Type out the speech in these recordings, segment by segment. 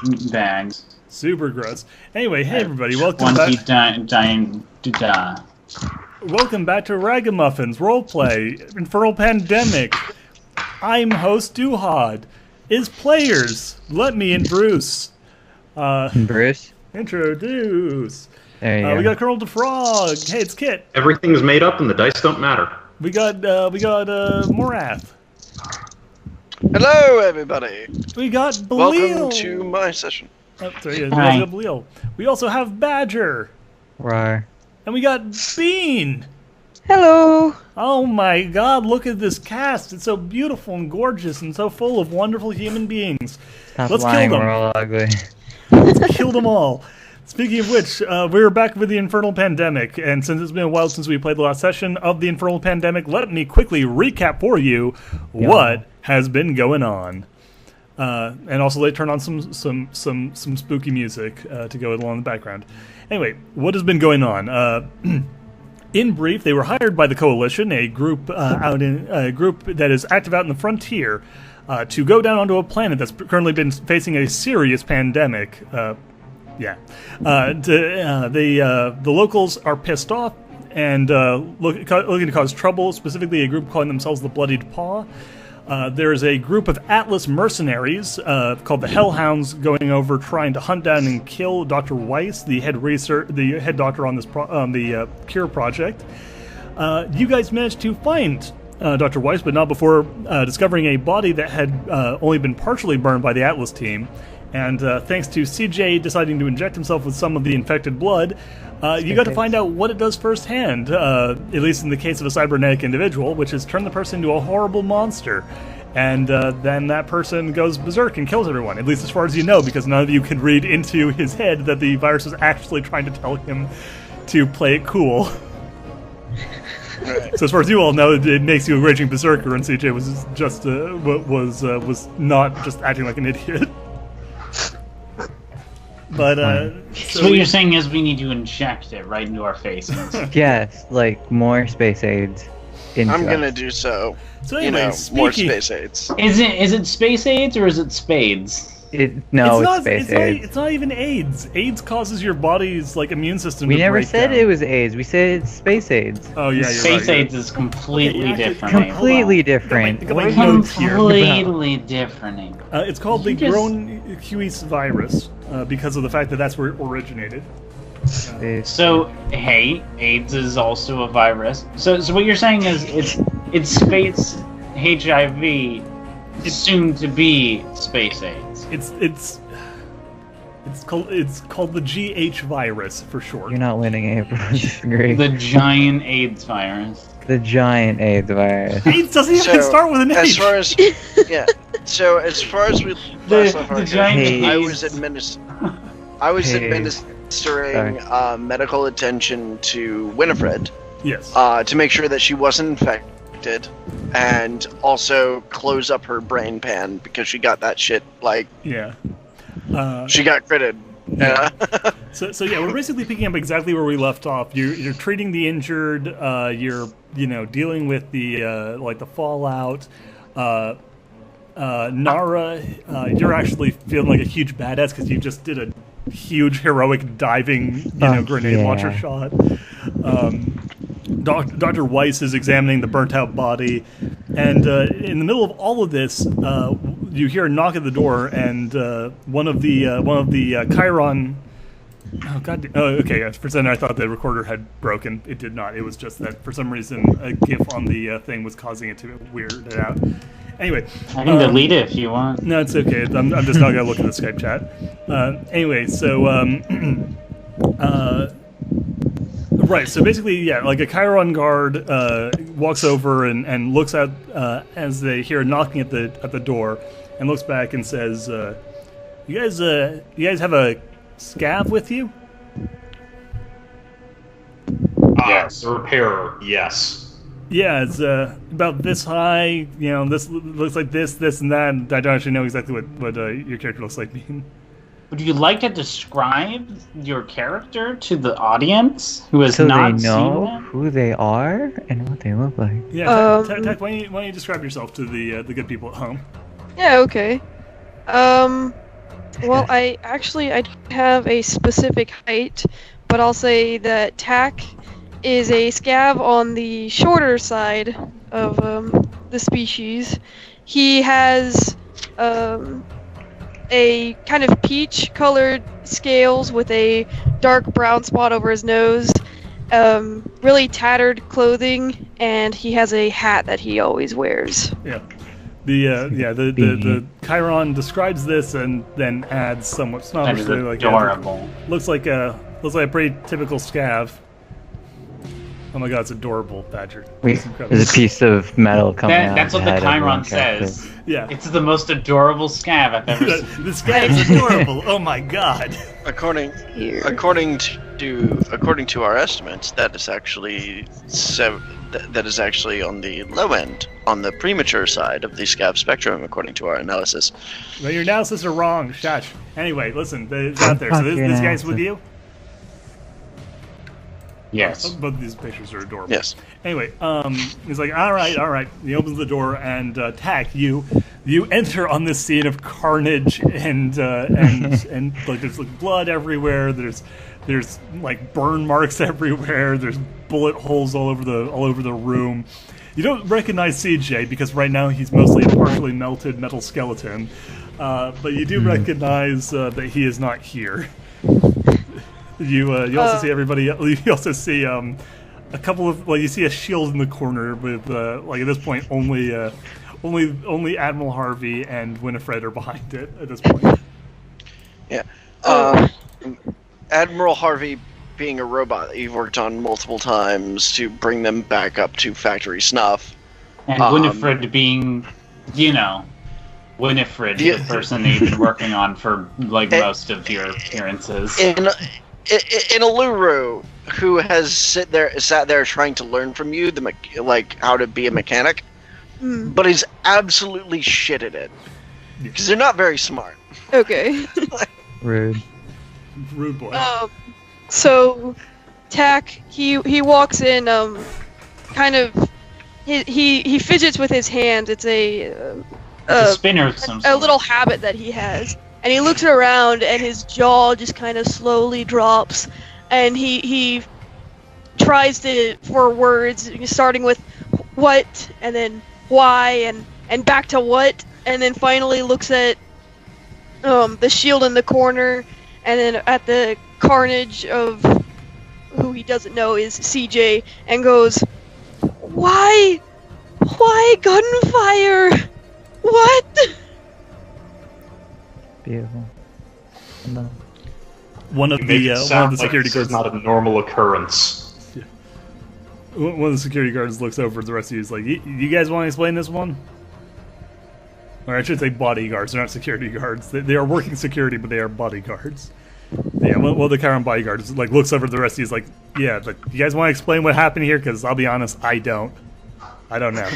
bags. Super gross. Anyway, hey everybody, welcome back. Welcome back to Muffins Roleplay, Infernal Pandemic. I'm host Duhad. Is players. Let me and Bruce. Bruce? Introduce. There you go. We got Colonel the Frog. Hey, it's Kit. Everything's made up and the dice don't matter. We got Morath. Hello, everybody. We got Bleal. Welcome to my session. Oh, sorry, we got Bleal. We also have Badger. Rawr. And we got Bean. Hello. Oh my god, look at this cast. It's so beautiful and gorgeous and so full of wonderful human beings. Stop Let's lying, kill them. we're all ugly. Let's kill them all. Speaking of which, we're back with the Infernal Pandemic, and since it's been a while since we played the last session of the Infernal Pandemic, let me quickly recap for you what has been going on. And also they turn on some spooky music to go along in the background. Anyway, what has been going on? In brief, they were hired by the Coalition, a group that is active out in the frontier, to go down onto a planet that's currently been facing a serious pandemic. The locals are pissed off and looking to cause trouble. Specifically, a group calling themselves the Bloodied Paw. There is a group of Atlas mercenaries called the Hellhounds going over trying to hunt down and kill Dr. Weiss, the head doctor on this the Cure project. You guys managed to find Dr. Weiss, but not before discovering a body that had only been partially burned by the Atlas team. And thanks to CJ deciding to inject himself with some of the infected blood, you got to find out what it does firsthand, at least in the case of a cybernetic individual, which is turn the person into a horrible monster. And then that person goes berserk and kills everyone, at least as far as you know, because none of you could read into his head that the virus was actually trying to tell him to play it cool. Right. So as far as you all know, it makes you a raging berserker, and CJ was just was not just acting like an idiot. But so what you're saying is we need to inject it right into our faces. Yes, like more space aids. I'm gonna do so. So anyway, more space aids. Is it space aids or is it spades? It's space aids. It's not even AIDS. AIDS causes your body's immune system. We to never break said down. it was AIDS. We said it's space aids. Oh yeah, you're space right. aids is completely different. Completely different. Completely different. It's called the Grown-Huis virus because of the fact that that's where it originated. So hey, AIDS is also a virus. So what you're saying is it's space HIV, soon to be space AIDS. It's called the GH virus for short. You're not winning, everyone disagree. The giant AIDS virus. The giant AIDS virus. AIDS doesn't even start with an H. As far as as far as we last left our game, I was administering medical attention to Winifred. Yes. To make sure that she wasn't infected, and also close up her brain pan because she got that shit she got critted. Yeah. So yeah, we're basically picking up exactly where we left off. You're treating the injured. You're dealing with the the fallout. Nara, you're actually feeling like a huge badass because you just did a huge heroic diving grenade launcher shot. Dr. Weiss is examining the burnt out body, and in the middle of all of this, you hear a knock at the door, and one of the Chiron. Oh god! Oh, okay. For a second, I thought the recorder had broken. It did not. It was just that for some reason a GIF on the thing was causing it to weird it out. Anyway, I can delete it if you want. No, it's okay. I'm just not gonna look at the Skype chat. Anyway, so right. So basically, like a Chiron guard walks over and looks out as they hear knocking at the door, and looks back and says, "You guys have a scav with you?" Yes, the repairer. Yes. Yeah, it's about this high. This looks like this, and that. And I don't actually know exactly what your character looks like. Would you like to describe your character to the audience who has not seen know them? who they are and what they look like? Yeah, Tech, why don't you describe yourself to the good people at home? Yeah, okay. Well, I don't have a specific height, but I'll say that Tack is a scav on the shorter side of the species. He has a kind of peach-colored scales with a dark brown spot over his nose, really tattered clothing, and he has a hat that he always wears. Yeah. The Chiron describes this and then adds somewhat That is snobbishly, like adorable. looks like a pretty typical scav. Oh my god, it's adorable, Badger. It's incredible. There's a piece of metal coming out. That's what the Chiron says. Yeah. It's the most adorable scav I've ever seen. This guy is adorable. Oh my god. According to our estimates, that is actually that is actually on the low end, on the premature side of the scav spectrum, according to our analysis. Well, your analysis are wrong, Shush. Anyway, listen, it's out there. So this guy's with you? Yes. Both of these pictures are adorable. Yes. Anyway, he's like, all right. He opens the door and Tack, you enter on this scene of carnage and like there's like blood everywhere. There's like burn marks everywhere. There's bullet holes all over the room. You don't recognize CJ because right now he's mostly a partially melted metal skeleton, but you do recognize that he is not here. You also see everybody. You also see a couple of you see a shield in the corner with like at this point only Admiral Harvey and Winifred are behind it at this point. Yeah. Admiral Harvey being a robot that you've worked on multiple times to bring them back up to factory snuff. And Winifred being, Winifred, the person that you've been working on for most of your appearances. In Aluru, who has sat there trying to learn from you how to be a mechanic, but is absolutely shit at it because they're not very smart. Okay. Rude boy. So, Tack, he walks in, kind of, he fidgets with his hand. It's a spinner of some sort. A little habit that he has. And he looks around, and his jaw just kind of slowly drops, and he tries for words, starting with what, and then why, and back to what, and then finally looks at the shield in the corner, and then at the carnage of who he doesn't know is CJ, and goes, Why gunfire? What? Beautiful. No. One of the security guards. It's not a normal occurrence. Yeah. One of the security guards looks over at the rest of you. Is like, "You guys want to explain this one?" Or I should say, bodyguards. They're not security guards. They are working security, but they are bodyguards. Yeah. Well, the Chiron bodyguard looks over at the rest of you. Is like, "Yeah, you guys want to explain what happened here? Because I'll be honest, I don't know."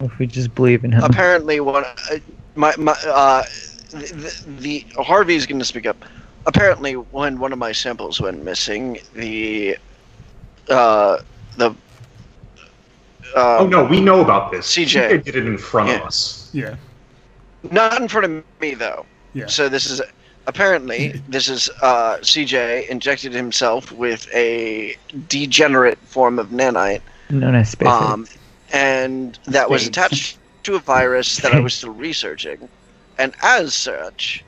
If we just believe in him. Apparently, the Harvey's going to speak up. Apparently, when one of my samples went missing, oh no, we know about this. CJ did it in front of us. Yeah. Not in front of me though. Yeah. So this is CJ injected himself with a degenerate form of nanite, known as space. and that was attached to a virus that I was still researching, and as such,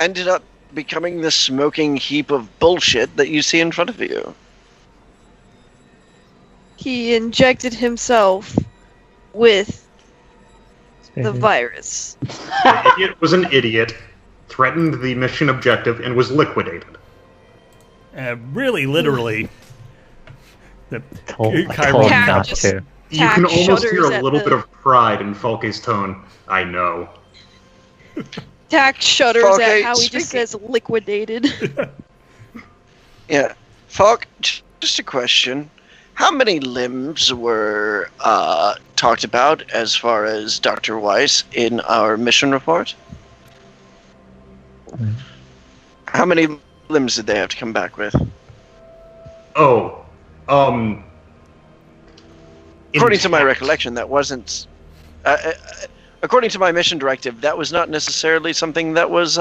ended up becoming the smoking heap of bullshit that you see in front of you. He injected himself with the virus. The idiot was an idiot, threatened the mission objective, and was liquidated. Really, literally. I told him not to. You can almost hear a little bit of pride in Falke's tone. I know. Tack shudders Falke, at how he just says liquidated. Yeah. Falk, just a question. How many limbs were talked about as far as Dr. Weiss in our mission report? How many limbs did they have to come back with? According to my recollection, that wasn't... according to my mission directive, that was not necessarily something that was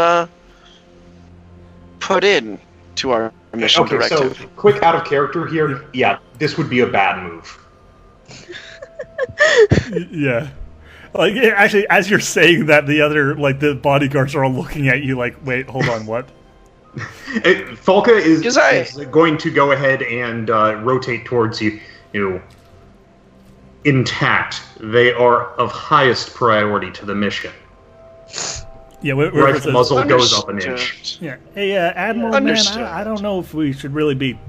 put in to our mission directive. So quick out of character here. Yeah, this would be a bad move. Yeah. Like, actually, as you're saying that, the other, like, the bodyguards are all looking at you like, wait, hold on, what? Falca is going to go ahead and rotate towards you, intact. They are of highest priority to the mission. Yeah, Rifle muzzle goes up an inch. Yeah. Hey, Admiral, man, I don't know if we should really be,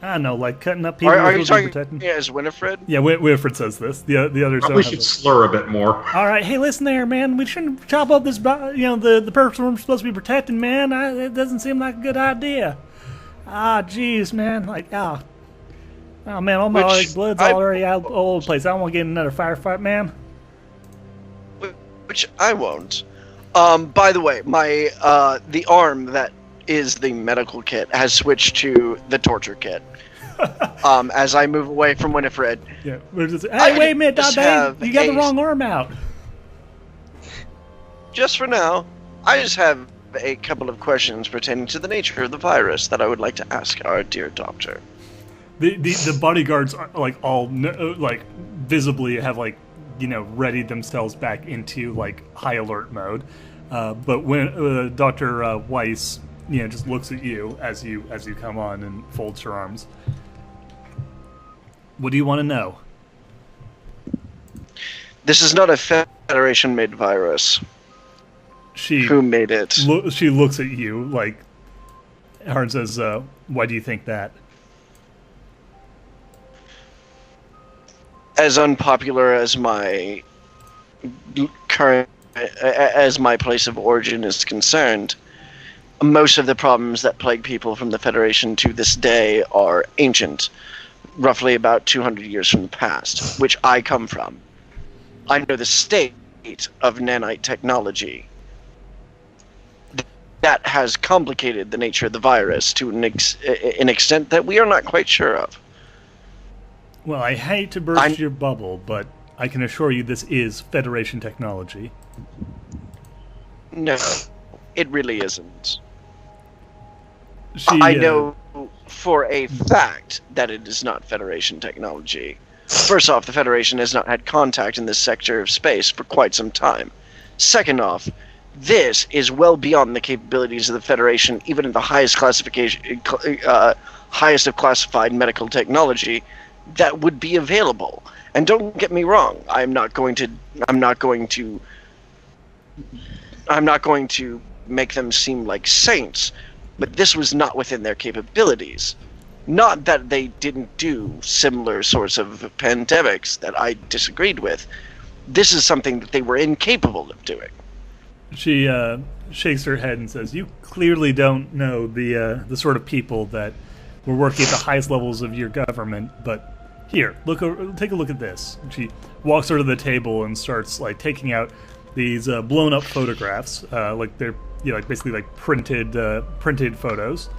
I don't know, like cutting up people. Are you talking as Winifred? Yeah, Winifred says this. The others probably should slur a bit more. All right, hey, listen there, man. We shouldn't chop up this. The person we're supposed to be protecting, man. It doesn't seem like a good idea. Jeez, man. Like, oh man, all my blood's already out all over the place. I don't want to get in another firefight, man. Which I won't. By the way, my the arm that is the medical kit has switched to the torture kit. As I move away from Winifred. Yeah. Hey, wait a minute, babe. You got the wrong arm out. Just for now, I just have a couple of questions pertaining to the nature of the virus that I would like to ask our dear doctor. The bodyguards are, like, all like visibly have, like, readied themselves back into, like, high alert mode. But when Dr. Weiss, just looks at you as you come on and folds her arms. What do you want to know? This is not a Federation-made virus. Who made it? She looks at you like, Harn says, why do you think that? As unpopular as my place of origin is concerned, most of the problems that plague people from the Federation to this day are ancient, roughly about 200 years from the past, which I come from. I know the state of nanite technology that has complicated the nature of the virus to an extent that we are not quite sure of. Well, I hate to burst your bubble, but I can assure you this is Federation technology. No, it really isn't. I know for a fact that it is not Federation technology. First off, the Federation has not had contact in this sector of space for quite some time. Second off, this is well beyond the capabilities of the Federation, even in the highest classification, highest of classified medical technology that would be available. And don't get me wrong, I'm not going to make them seem like saints, but this was not within their capabilities. Not that they didn't do similar sorts of pandemics that I disagreed with. This is something that they were incapable of doing. She shakes her head and says, "You clearly don't know the sort of people that were working at the highest levels of your government, but here, take a look at this." She walks over to the table and starts like taking out these blown up photographs, like they're basically like printed photos,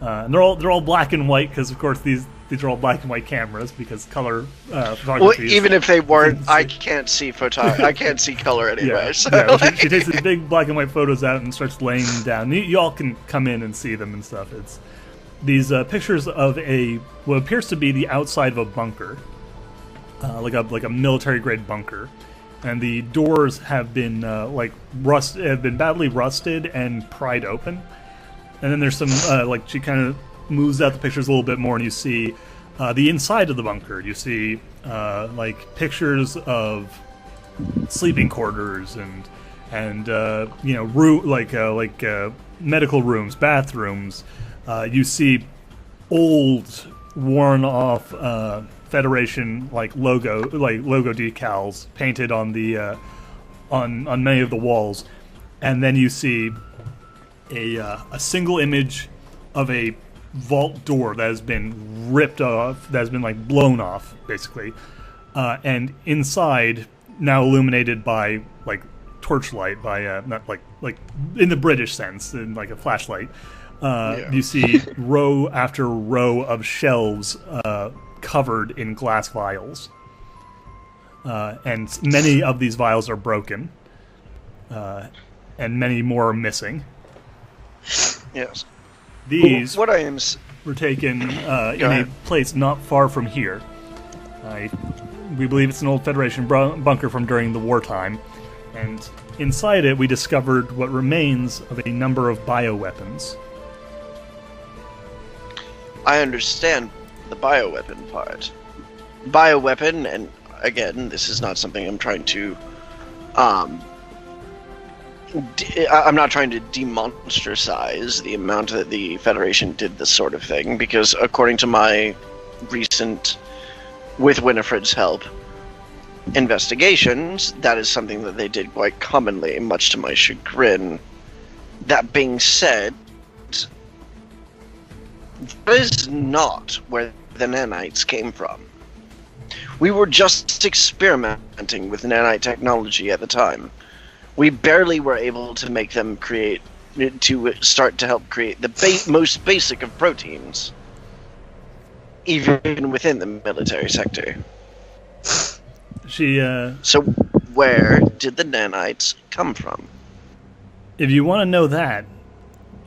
and they're all black and white because of course these are all black and white cameras because color photography. Well, even if they weren't, I can't see I can't see color anyway. Yeah, so yeah, she takes these big black and white photos out and starts laying them down. You all can come in and see them and stuff. It's these pictures of what appears to be the outside of a bunker, like a military grade bunker, and the doors have been badly rusted and pried open. And then there's some she kind of moves out the pictures a little bit more, and you see the inside of the bunker. You see pictures of sleeping quarters and medical rooms, bathrooms. You see old, worn-off Federation logo decals painted on the on many of the walls, and then you see a single image of a vault door that has been ripped off, that has been blown off, basically, and inside, now illuminated by torchlight, by not in the British sense, in a flashlight. You see row after row of shelves covered in glass vials. and many of these vials are broken, and many more are missing. Yes. These what I am were taken in a place not far from here. We believe it's an old Federation bunker from during the wartime, and inside it we discovered what remains of a number of bioweapons. I understand the bioweapon part. Bioweapon, and again, this is not something I'm trying to I'm not trying to demonstratize the amount that the Federation did this sort of thing, because according to my recent, with Winifred's help, investigations, that is something that they did quite commonly, much to my chagrin. That being said, that is not where the nanites came from. We were just experimenting with nanite technology at the time. We barely were able to make them start to help create the most basic of proteins, even within the military sector. So where did the nanites come from? If you want to know that,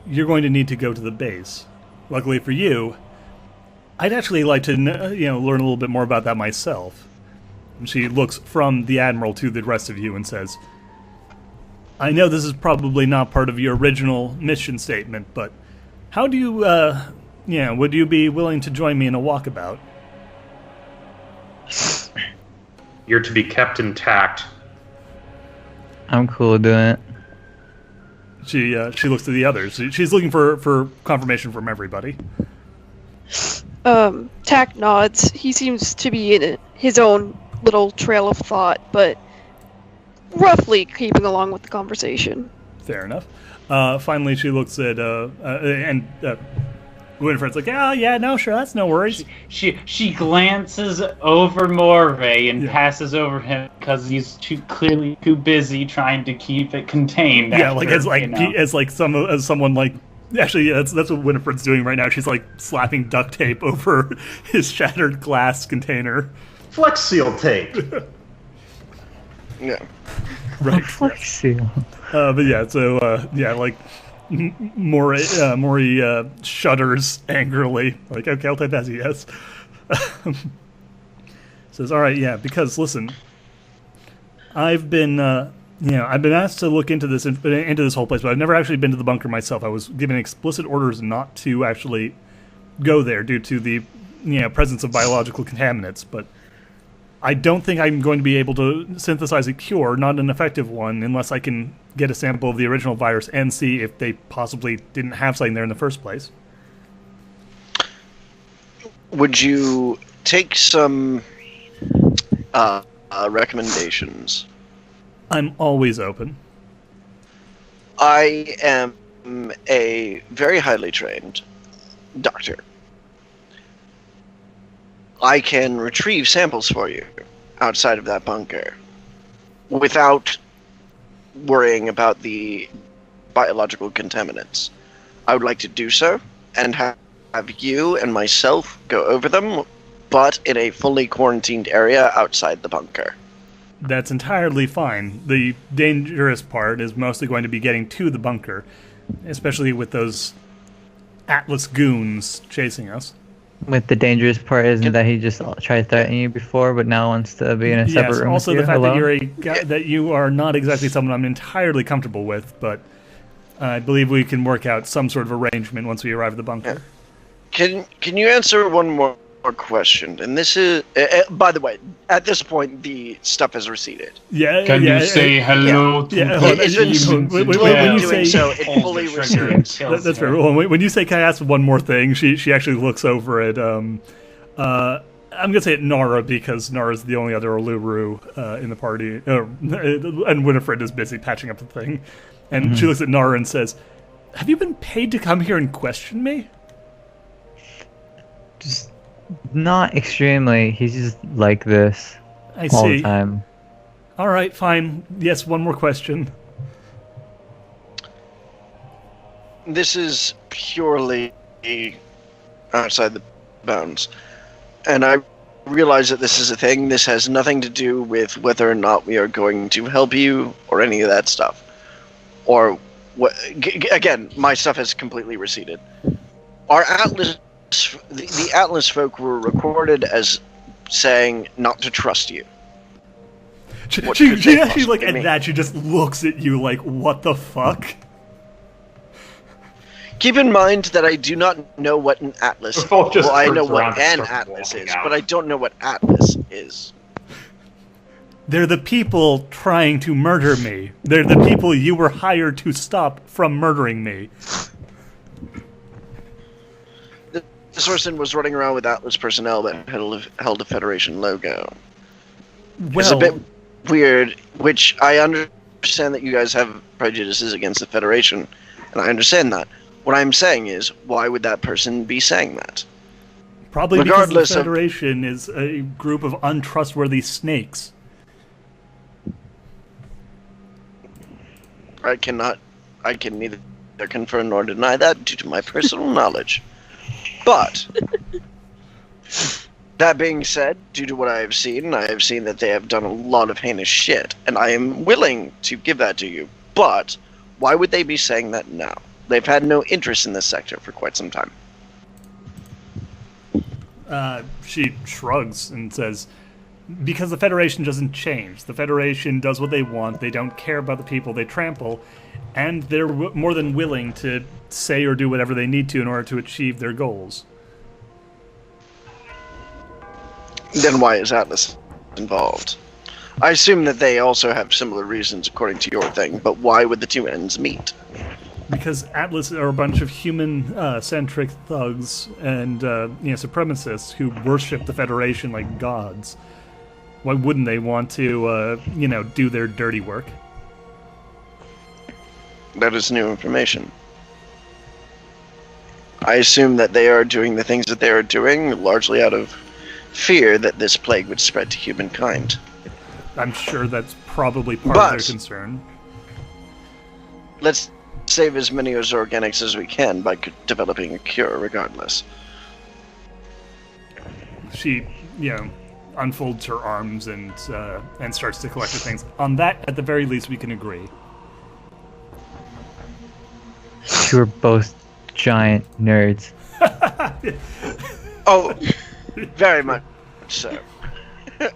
you're going to need to go to the base. Luckily for you, I'd actually like to learn a little bit more about that myself. And she looks from the Admiral to the rest of you and says, I know this is probably not part of your original mission statement, but how do you, would you be willing to join me in a walkabout? You're to be kept intact. I'm cool with doing it. She looks to the others. She's looking for confirmation from everybody. Tack nods. He seems to be in his own little trail of thought, but roughly keeping along with the conversation. Fair enough. Finally, she looks at Winifred's like, oh, yeah, no, sure, that's no worries. She glances over Moray and passes over him because he's clearly too busy trying to keep it contained. Yeah, as someone like. Actually, yeah, that's what Winifred's doing right now. She's like slapping duct tape over his shattered glass container. Flex seal tape. Yeah. Right. Flex seal. But yeah, so Moray shudders angrily. Like, okay, I'll take that as a yes. Says, all right, yeah, because listen, I've been asked to look into this whole place, but I've never actually been to the bunker myself. I was given explicit orders not to actually go there due to the presence of biological contaminants. But I don't think I'm going to be able to synthesize a cure, not an effective one, unless I can get a sample of the original virus and see if they possibly didn't have something there in the first place. Would you take some recommendations? I'm always open. I am a very highly trained doctor. I can retrieve samples for you outside of that bunker without worrying about the biological contaminants. I would like to do so and have you and myself go over them, but in a fully quarantined area outside the bunker. That's entirely fine. The dangerous part is mostly going to be getting to the bunker, especially with those Atlas goons chasing us. With the dangerous part isn't that he just tried threatening you before, but now wants to be in a separate room also with you? The fact that you are not exactly someone I'm entirely comfortable with, but I believe we can work out some sort of arrangement once we arrive at the bunker. Can you answer one more question? And this is, by the way, at this point the stuff has receded. Yeah. Can you say hello to when you say so, it fully receded. That's fair. When you say, "Can I ask one more thing?" She actually looks over at I'm gonna say at Nara, because Nara's the only other Uluru in the party, and Winifred is busy patching up the thing, and she looks at Nara and says, "Have you been paid to come here and question me?" Just not extremely. He's just like this all the time. All right, fine. Yes, one more question. This is purely outside the bounds, and I realize that this is a thing. This has nothing to do with whether or not we are going to help you or any of that stuff. Or, again, my stuff has completely receded. Our Atlas, the Atlas folk were recorded as saying not to trust you. She actually, like, at that, she just looks at you like, what the fuck? Keep in mind that I do not know what an Atlas is. Well, I know what an Atlas is, but I don't know what Atlas is. They're the people trying to murder me. They're the people you were hired to stop from murdering me. This person was running around with Atlas personnel that held a Federation logo. Well, it's a bit weird, which I understand that you guys have prejudices against the Federation, and I understand that. What I'm saying is, why would that person be saying that? Probably because the Federation is a group of untrustworthy snakes. I can neither confirm nor deny that due to my personal knowledge. But, that being said, due to what I have seen that they have done a lot of heinous shit, and I am willing to give that to you. But, why would they be saying that now? They've had no interest in this sector for quite some time. She shrugs and says, because the Federation doesn't change. The Federation does what they want. They don't care about the people they trample. And they're more than willing to say or do whatever they need to in order to achieve their goals. Then why is Atlas involved? I assume that they also have similar reasons according to your thing, but why would the two ends meet? Because Atlas are a bunch of human-centric thugs and supremacists who worship the Federation like gods. Why wouldn't they want to, do their dirty work? That is new information. I assume that they are doing the things that they are doing largely out of fear that this plague would spread to humankind. I'm sure that's probably part of their concern. Let's save as many of those organics as we can by developing a cure regardless. She, unfolds her arms and starts to collect the things. On that, at the very least, we can agree. You're both giant nerds. Oh, very much so. Okay.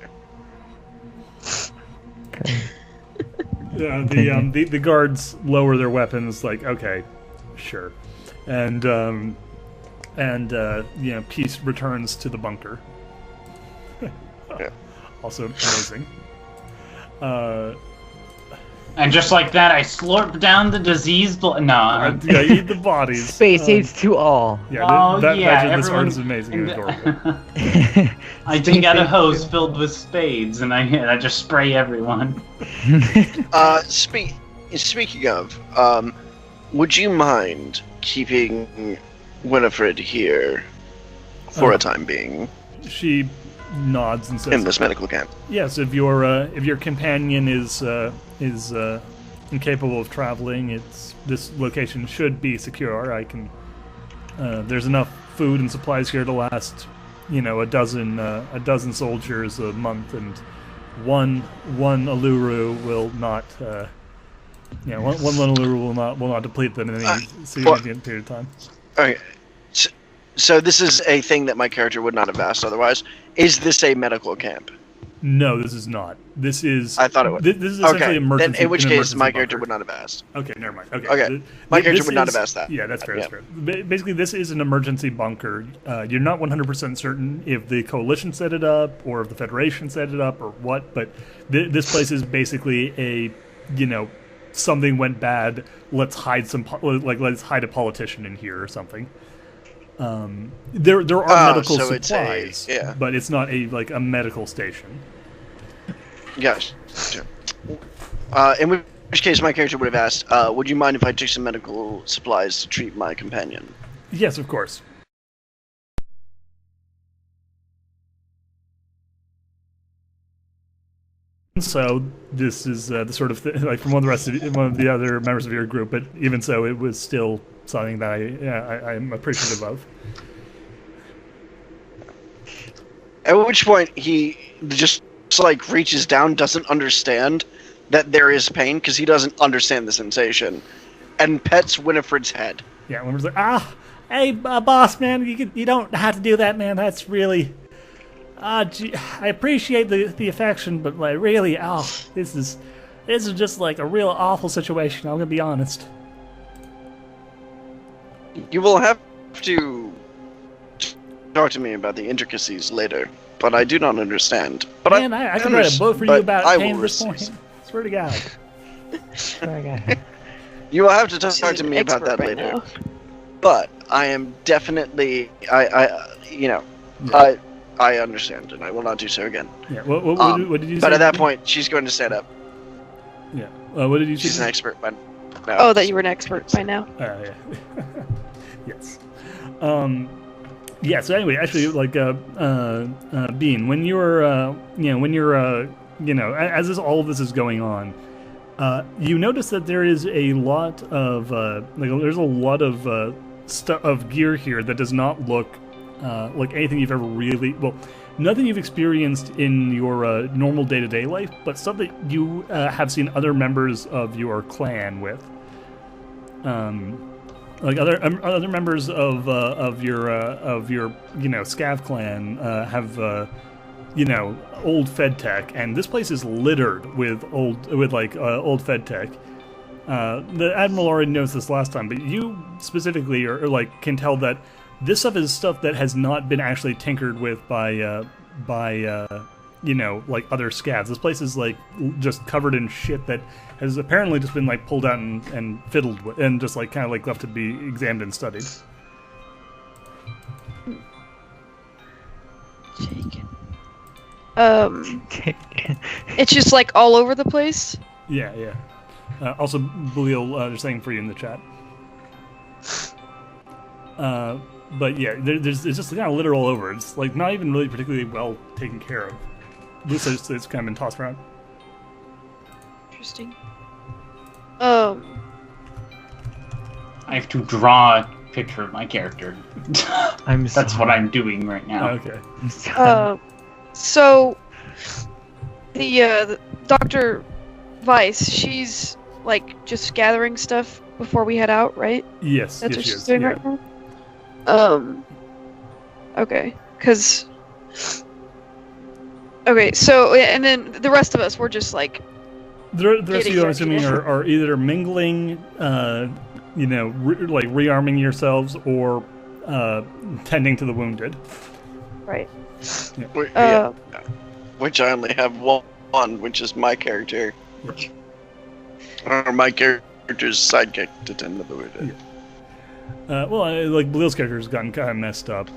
Yeah, the guards lower their weapons, like, okay, sure, and peace returns to the bunker. Yeah. Also amazing. And just like that, I slurp down the diseased blood. No, yeah, eat the bodies. Space aids to all. Yeah, this art is amazing and adorable. I dig out a hose filled with spades, and I just spray everyone. Speaking of, would you mind keeping Winifred here for a time being? She nods and says, in this medical camp. Yes, if your companion is incapable of traveling, this location should be secure. I can. There's enough food and supplies here to last, a dozen soldiers a month, and one Aluru will not. One Aluru will not deplete them in any significant period of time. Okay. So this is a thing that my character would not have asked otherwise. Is this a medical camp? No, this is not. This is. I thought it was. This is essentially emergency. Then in which case, my character would not have asked. Okay, never mind. Okay. My character would not have asked that. Yeah, that's fair. That's fair. Basically, this is an emergency bunker. You're not 100% certain if the Coalition set it up or if the Federation set it up or what, but this place is basically a, something went bad. Let's hide let's hide a politician in here or something. There are medical supplies, but it's not a medical station. Yes. In which case, my character would have asked, would you mind if I took some medical supplies to treat my companion? Yes, of course. So this is the sort of thing, from one of the other members of your group, but even so, it was still something that I'm appreciative of. At which point he just like reaches down, doesn't understand that there is pain because he doesn't understand the sensation, and pets Winifred's head. Yeah, Winifred's like, hey, boss man, you don't have to do that, man. That's really, gee, I appreciate the affection, but like really, this is just like a real awful situation. I'm gonna be honest. You will have to talk to me about the intricacies later, but I do not understand. But man, I can write a book for you about pain this point. Swear to God. You will have to talk to me about that later. Now. But I am definitely, I understand, and I will not do so again. Yeah. What did you say? But at that point, she's going to stand up. Yeah. What did you say? She's an expert by now. Oh, that you were an expert by now. Yeah. Yes. Yeah. So anyway, actually, like, Bean, when you're, as all of this is going on, you notice that there is a lot of, there's a lot of of gear here that does not look like anything you've ever really, nothing you've experienced in your normal day-to-day life, but stuff that you have seen other members of your clan with. Like other members of your Scav clan have old Fed tech, and this place is littered with old Fed tech. The Admiral already knows this last time, but you specifically can tell that this stuff is stuff that has not been actually tinkered with by other scavs. This place is just covered in shit that has apparently just been pulled out and fiddled with, and just left to be examined and studied. Shaken. It's just all over the place. Yeah. Also, Belial, there's something for you in the chat. But yeah, it's just kind of litter all over. It's not even really particularly well taken care of. At least it's kind of been tossed around. Interesting. I have to draw a picture of my character. That's what I'm doing right now. Okay. So the Dr. Weiss, she's just gathering stuff before we head out, right? Yes. That's yes, what she she's is. doing right now. Okay, so and then the rest of us, we're just the rest of you, I'm assuming, are either mingling, rearming yourselves, or tending to the wounded. Right. Yeah. Which I only have one, which is my character. Or my character's sidekick to tend to the wounded. Yeah. Belial's character has gotten kind of messed up.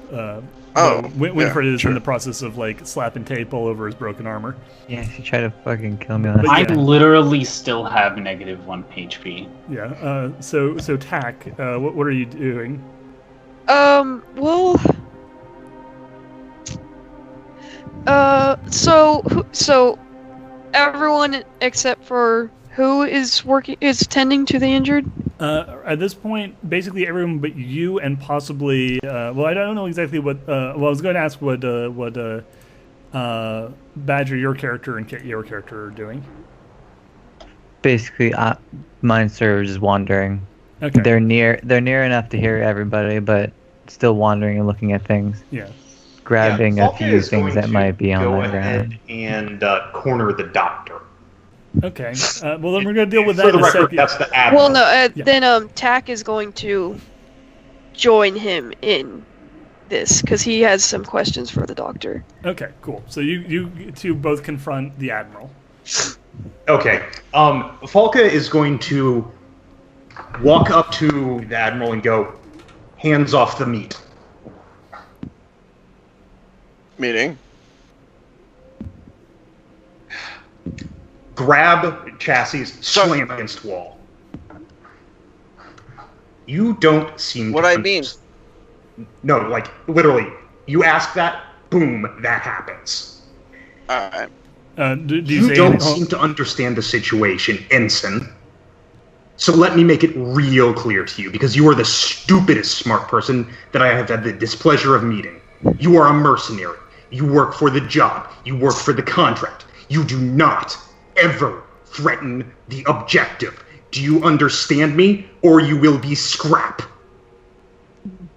Winifred is in the process of slapping tape all over his broken armor. Yeah, she tried to fucking kill me. I literally still have -1 HP. Yeah. So Tack, what are you doing? So everyone except for who is tending to the injured? At this point, basically everyone but you and possibly. I don't know exactly what. I was going to ask what Badger, your character, and Kit, your character, are doing. Basically, mine serves as wandering. Okay. They're near enough to hear everybody, but still wandering and looking at things. Yeah. Grabbing a few things that might be on the ground. And corner the doctor. Okay. Then we're going to deal with that For the in a record, second. that's the admiral. Well, no. Then Tack is going to join him in this because he has some questions for the doctor. Okay. Cool. So you two both confront the admiral. Okay. Falca is going to walk up to the admiral and go, "Hands off the meat." Meeting. Grab chassis, slam against wall. You don't seem what to... I mean. No, literally. You ask that, boom, that happens. Alright. You don't seem to understand the situation, Ensign. So let me make it real clear to you, because you are the stupidest smart person that I have had the displeasure of meeting. You are a mercenary. You work for the job. You work for the contract. You do not ever threaten the objective. Do you understand me? Or you will be scrap.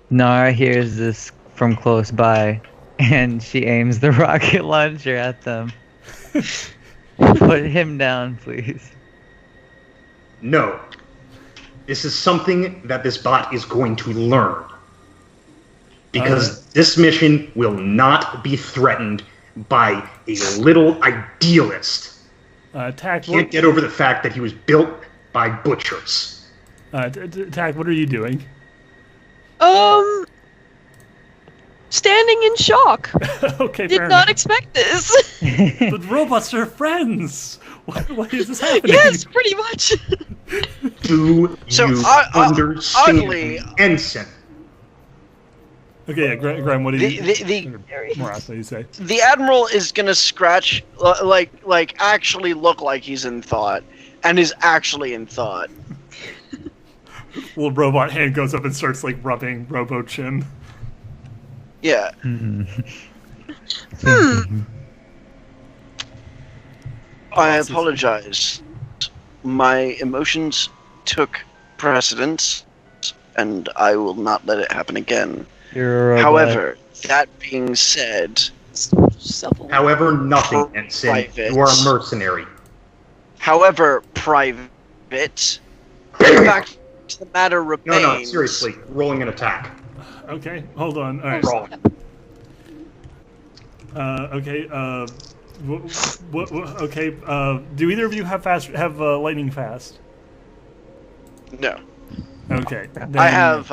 Nara hears this from close by, and she aims the rocket launcher at them. Put him down, please. No. This is something that this bot is going to learn. Because this mission will not be threatened by a little idealist. Tack, Can't get over the fact that he was built by butchers. Tack, what are you doing? Standing in shock. Okay, Did fair not enough. expect this. But robots are friends. Why is this happening? Yes, pretty much. Do So, you understand, oddly- Ensign? Okay, yeah, Graham, what do you? The Morass, what do you say? the admiral is gonna scratch, like actually look like he's in thought, and is actually in thought. Little robot hand goes up and starts like rubbing Robo Chin. Yeah. I apologize. My emotions took precedence, and I will not let it happen again. You're a robot. However, that being said, However, nothing, Ensign. Private. You are a mercenary. however, private, the fact of the matter remains. No, seriously. Rolling an attack. Okay, hold on. All right. Roll. Okay. Okay. Do either of you have lightning fast? No. Okay. Then, I have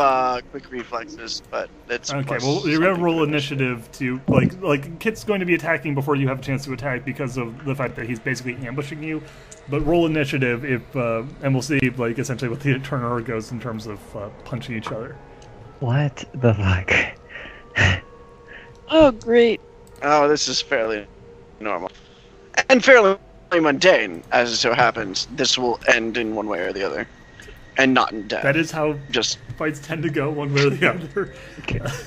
quick reflexes, but it's Okay. plus Well, you're gonna something roll for initiative to like Kit's going to be attacking before you have a chance to attack because of the fact that he's basically ambushing you. But roll initiative if and we'll see like essentially what the turn order goes in terms of punching each other. What the fuck? Oh, great. Oh, this is fairly normal. And fairly mundane, as it so happens. This will end in one way or the other. And not in death. That is how Just fights tend to go, one way or the other.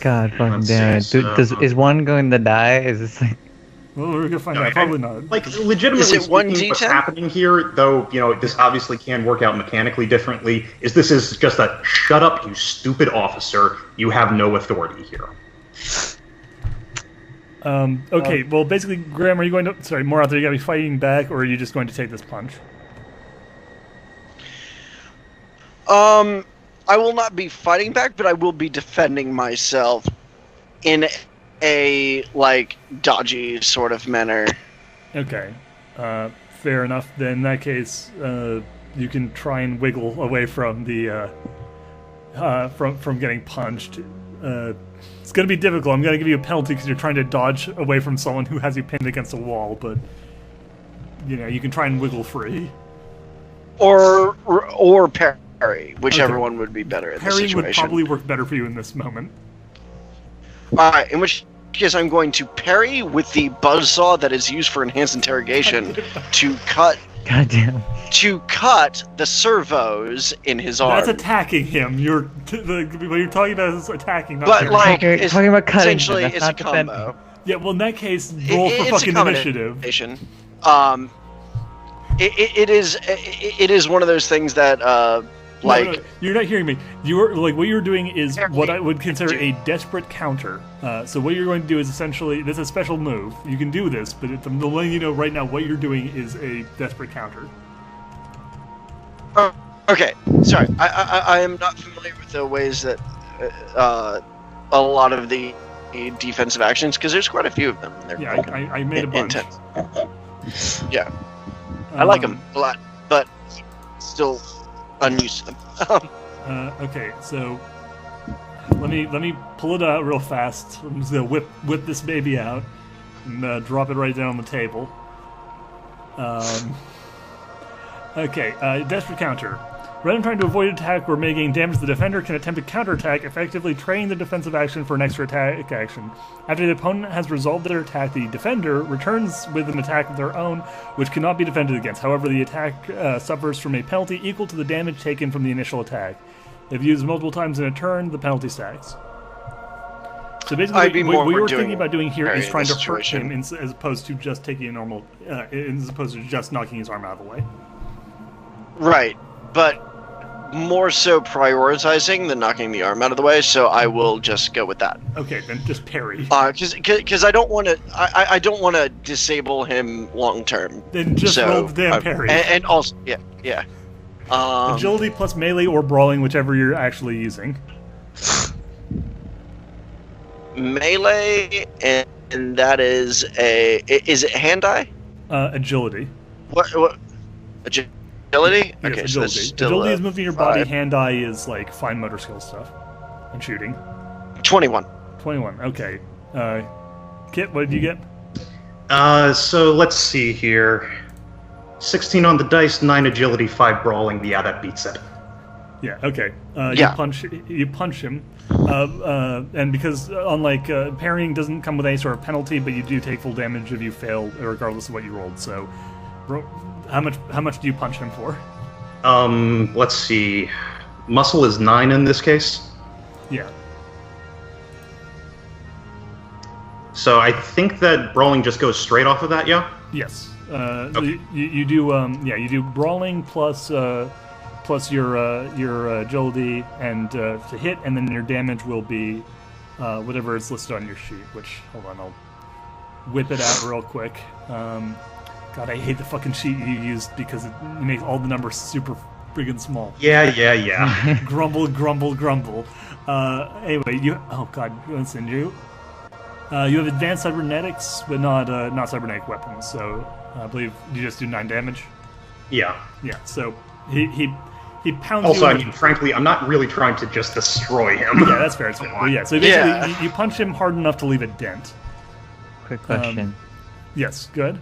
God fucking Let's damn it. see, Is one going to die? Is this like... Well, we're gonna find out. Probably not. Like, legitimately Is it one speaking, what's D10? happening here, though, this obviously can work out mechanically differently, is this is just a shut up, you stupid officer. You have no authority here. Okay, well, basically, Graham, are you going to... Sorry, more out there, you gotta be fighting back, or are you just going to take this punch? I will not be fighting back, but I will be defending myself in a, like, dodgy sort of manner. Okay. Fair enough. Then in that case, you can try and wiggle away from the... from getting punched. It's going to be difficult. I'm going to give you a penalty because you're trying to dodge away from someone who has you pinned against a wall, but... you can try and wiggle free. Or parry, whichever one would be better in this Parrying situation. would probably work better for you in this moment. Alright, in which case I'm going to parry with the buzzsaw that is used for enhanced interrogation to cut Goddamn. the servos in his arm. That's attacking him. What you're talking about is attacking, not But parrying. like, You're it's talking about cutting essentially them, that's it's a not defending. combo. Yeah, well, in that case, roll for It's fucking a initiative. combination. It is one of those things that No, you're not hearing me. What you're doing is what I would consider a desperate counter. So what you're going to do is essentially this is a special move. You can do this, but I'm letting you know right now what you're doing is a desperate counter. Okay, sorry. I am not familiar with the ways that a lot of the defensive actions, because there's quite a few of them. They're Yeah, I made a bunch. intense. Yeah, I like them a lot, but still unused to them. Okay, so let me pull it out real fast. I'm just gonna whip this baby out and drop it right down on the table. Okay, desperate counter. Rather than trying to avoid attack or mitigating damage, the defender can attempt to counterattack, effectively trading the defensive action for an extra attack action. After the opponent has resolved their attack, the defender returns with an attack of their own, which cannot be defended against. However, the attack suffers from a penalty equal to the damage taken from the initial attack. If used multiple times in a turn, the penalty stacks. So basically, I'd be what more you were doing thinking about doing here is parrying trying the to hurt situation. him as opposed to just taking a normal, as opposed to just knocking his arm out of the way. Right, but more so prioritizing than knocking the arm out of the way, so I will just go with that. Okay, then just parry. Because I don't want to. I don't want to disable him long term. Then just roll the damn parry. And also, yeah. Agility plus melee or brawling, whichever you're actually using. Melee, and that is is it hand-eye? Agility. What? Agility? Yes, Okay, so that's agility. still Agility is moving your body. 5. Hand-eye is like fine motor skill stuff. And shooting. 21. 21, okay. Kit, what did you get? So let's see here. 16 on the dice, 9 agility, 5 brawling. Yeah, that beats it. Yeah, okay. Yeah. You punch him. And because unlike parrying doesn't come with any sort of penalty, but you do take full damage if you fail, regardless of what you rolled. So, how much do you punch him for? Let's see. Muscle is 9 in this case. Yeah. So I think that brawling just goes straight off of that, yeah? Yes. Okay. You do you do brawling plus your agility and to hit, and then your damage will be whatever is listed on your sheet. Which, hold on, I'll whip it out real quick. God, I hate the fucking sheet you used because it makes all the numbers super friggin' small. Yeah. Grumble, grumble, grumble. Anyway, oh god, listen, you have advanced cybernetics, but not cybernetic weapons. So I believe you just do 9 damage. Yeah. Yeah. So he pounds Also, you. I mean, frankly, I'm not really trying to just destroy him. Yeah, that's fair. That's fair. But yeah. So basically, you punch him hard enough to leave a dent. Quick question. Yes. Good.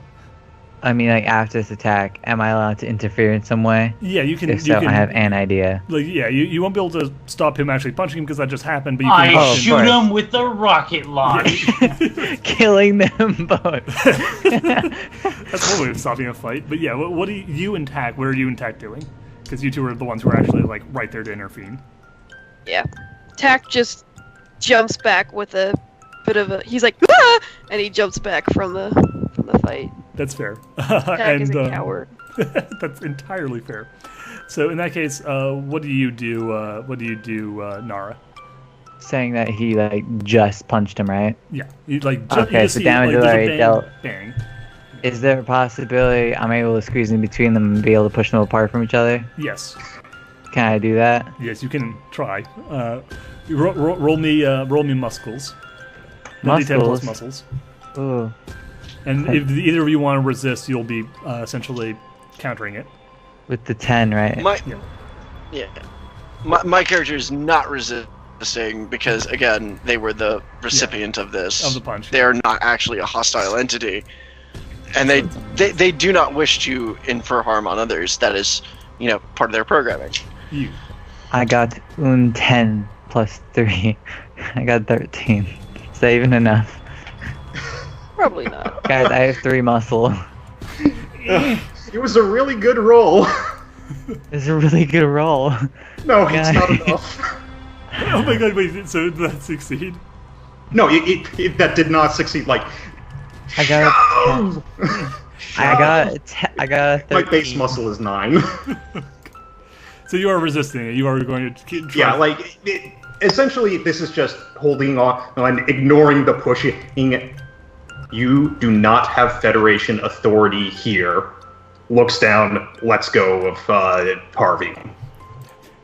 I mean, like, after this attack, am I allowed to interfere in some way? Yeah, you can. If so, you can, I have an idea. Like, yeah, you won't be able to stop him actually punching him because that just happened. But you I can. shoot course. him with the rocket launch. Killing them both. That's one way of stopping a fight. But yeah, what do you and Tack? What are you and Tack doing? Because you two are the ones who are actually like right there to intervene. Yeah. Tack just jumps back with a bit of a. He's like, ah! And he jumps back from the fight. That's fair. Tack is a coward. That's entirely fair. So in that case, what do you do? Nara? Saying that he, like, just punched him, right? Yeah, you like. Okay, you so see, damage like, there's a already bang, dealt. Bang. Is there a possibility I'm able to squeeze in between them and be able to push them apart from each other? Yes. Can I do that? Yes, you can try. Roll me muscles. 1d10 plus muscles. Ooh. And if either of you want to resist, you'll be essentially countering it. With the 10, right? My character is not resisting because, again, they were the recipient of this. Of the punch. They are not actually a hostile entity, and they do not wish to infer harm on others. That is, part of their programming. You. I got 10 plus 3. I got 13. Is that even enough? Probably not. Guys, I have 3 muscle. It was a really good roll. It's a really good roll. No, it's not enough. Oh my god! Wait, so did that succeed? No, that did not succeed. Like, I got a 10. I got a 13. my base muscle is 9. So you are resisting it. You are going to try. Yeah, like, essentially, this is just holding on and ignoring the pushing. You do not have Federation authority here. Looks down, lets go of Harvey.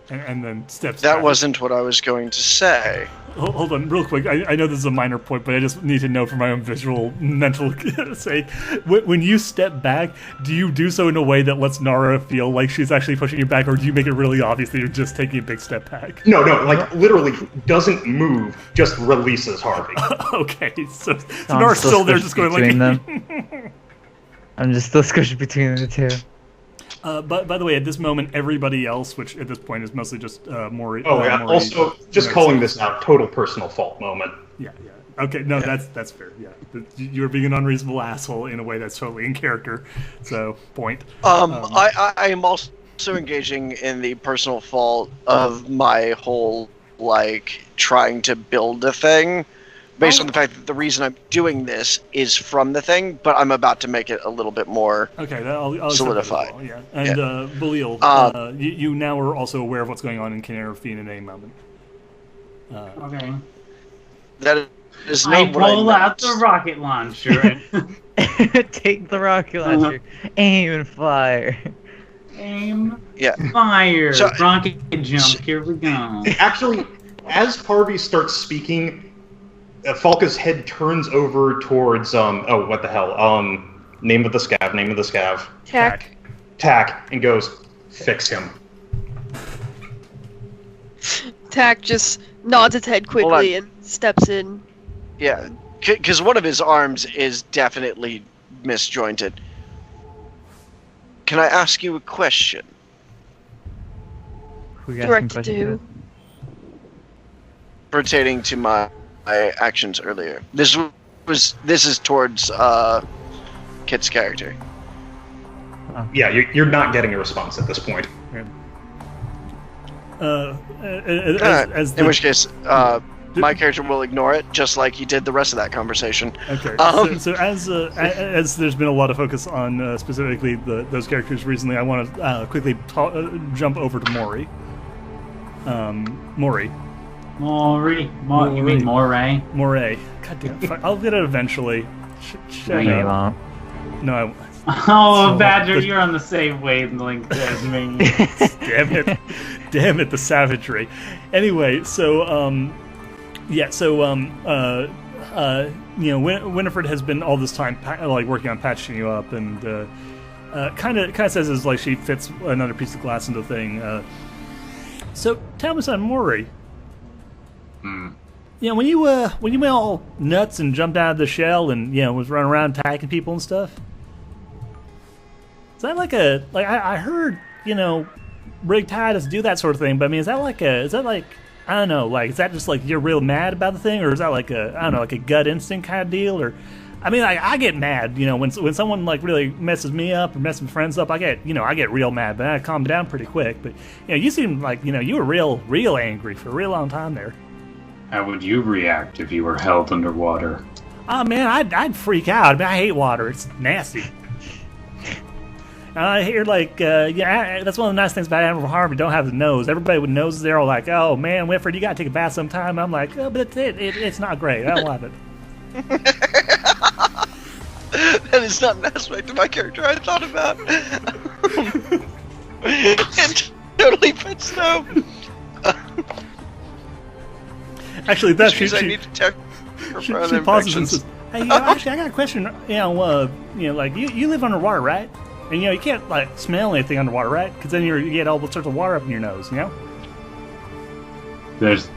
And then steps That back. wasn't what I was going to say. Hold on, real quick. I know this is a minor point, but I just need to know for my own visual, mental sake. When you step back, do you do so in a way that lets Nara feel like she's actually pushing you back, or do you make it really obvious that you're just taking a big step back? No, like, literally doesn't move, just releases Harvey. Okay, so Nara's still there just going like... them. I'm just still squished between the two. But by the way, at this moment, everybody else, which at this point is mostly just Moray. Oh, yeah, Moray, also, just calling this out, total personal fault moment. Yeah. Okay, no, that's fair. Yeah, you're being an unreasonable asshole in a way that's totally in character. So, point. I am also engaging in the personal fault of my whole, like, trying to build a thing based on the fact that the reason I'm doing this is from the thing, but I'm about to make it a little bit more I'll solidified. Well, yeah. And Belial, you now are also aware of what's going on in Canary Fiend Mountain. Okay. That is I not what I pull meant. out the rocket launcher and Take the rocket launcher, aim and fire. aim, Yeah. fire, So- rocket jump. Here we go. Actually, as Parvy starts speaking, Falca's head turns over towards what the hell? Name of the scav. Tack, and goes, fix him. Tack just nods its head quickly and steps in. Yeah, because one of his arms is definitely misjointed. Can I ask you a question? We got Direct some to. questions. Pertaining to my actions earlier. This is towards Kit's character. Yeah, you're not getting a response at this point. In which case, my character will ignore it, just like he did the rest of that conversation. Okay. So as there's been a lot of focus on specifically those characters recently, I want to quickly jump over to Moray. Moray. You mean Moray? Moray. God damn. I'll get it eventually. No, you won't. No, I won't. Oh, So, Badger, you're on the same wavelength as me. Damn it, the savagery. Anyway, so Winifred has been all this time working on patching you up, and kind of says it's like she fits another piece of glass into the thing. So tell me something, Moray. You know, when you went all nuts and jumped out of the shell and was running around attacking people and stuff. Is that I heard Rig Tide us do that sort of thing, but I mean, is that like I don't know, like is that just like you're real mad about the thing, or is that like a gut instinct kind of deal, or I mean, I get mad, when someone like really messes me up or messes my friends up, I get real mad, but I calm down pretty quick. But you seem like you were real angry for a real long time there. How would you react if you were held underwater? Oh man, I'd freak out. I mean, I hate water; it's nasty. I hear that's one of the nice things about Animal Farm. You don't have the nose. Everybody with noses, they're all like, "Oh man, Winfred, you gotta take a bath sometime." I'm like, "Oh, but it's not great. I don't love it." That is not an aspect of my character I thought about. It totally fits though. Actually, that's I need to check for she further pauses and infections. says, "Hey, actually, I got a question. Like you live underwater, right? And you can't like smell anything underwater, right? Because then you get all sorts of water up in your nose, There's...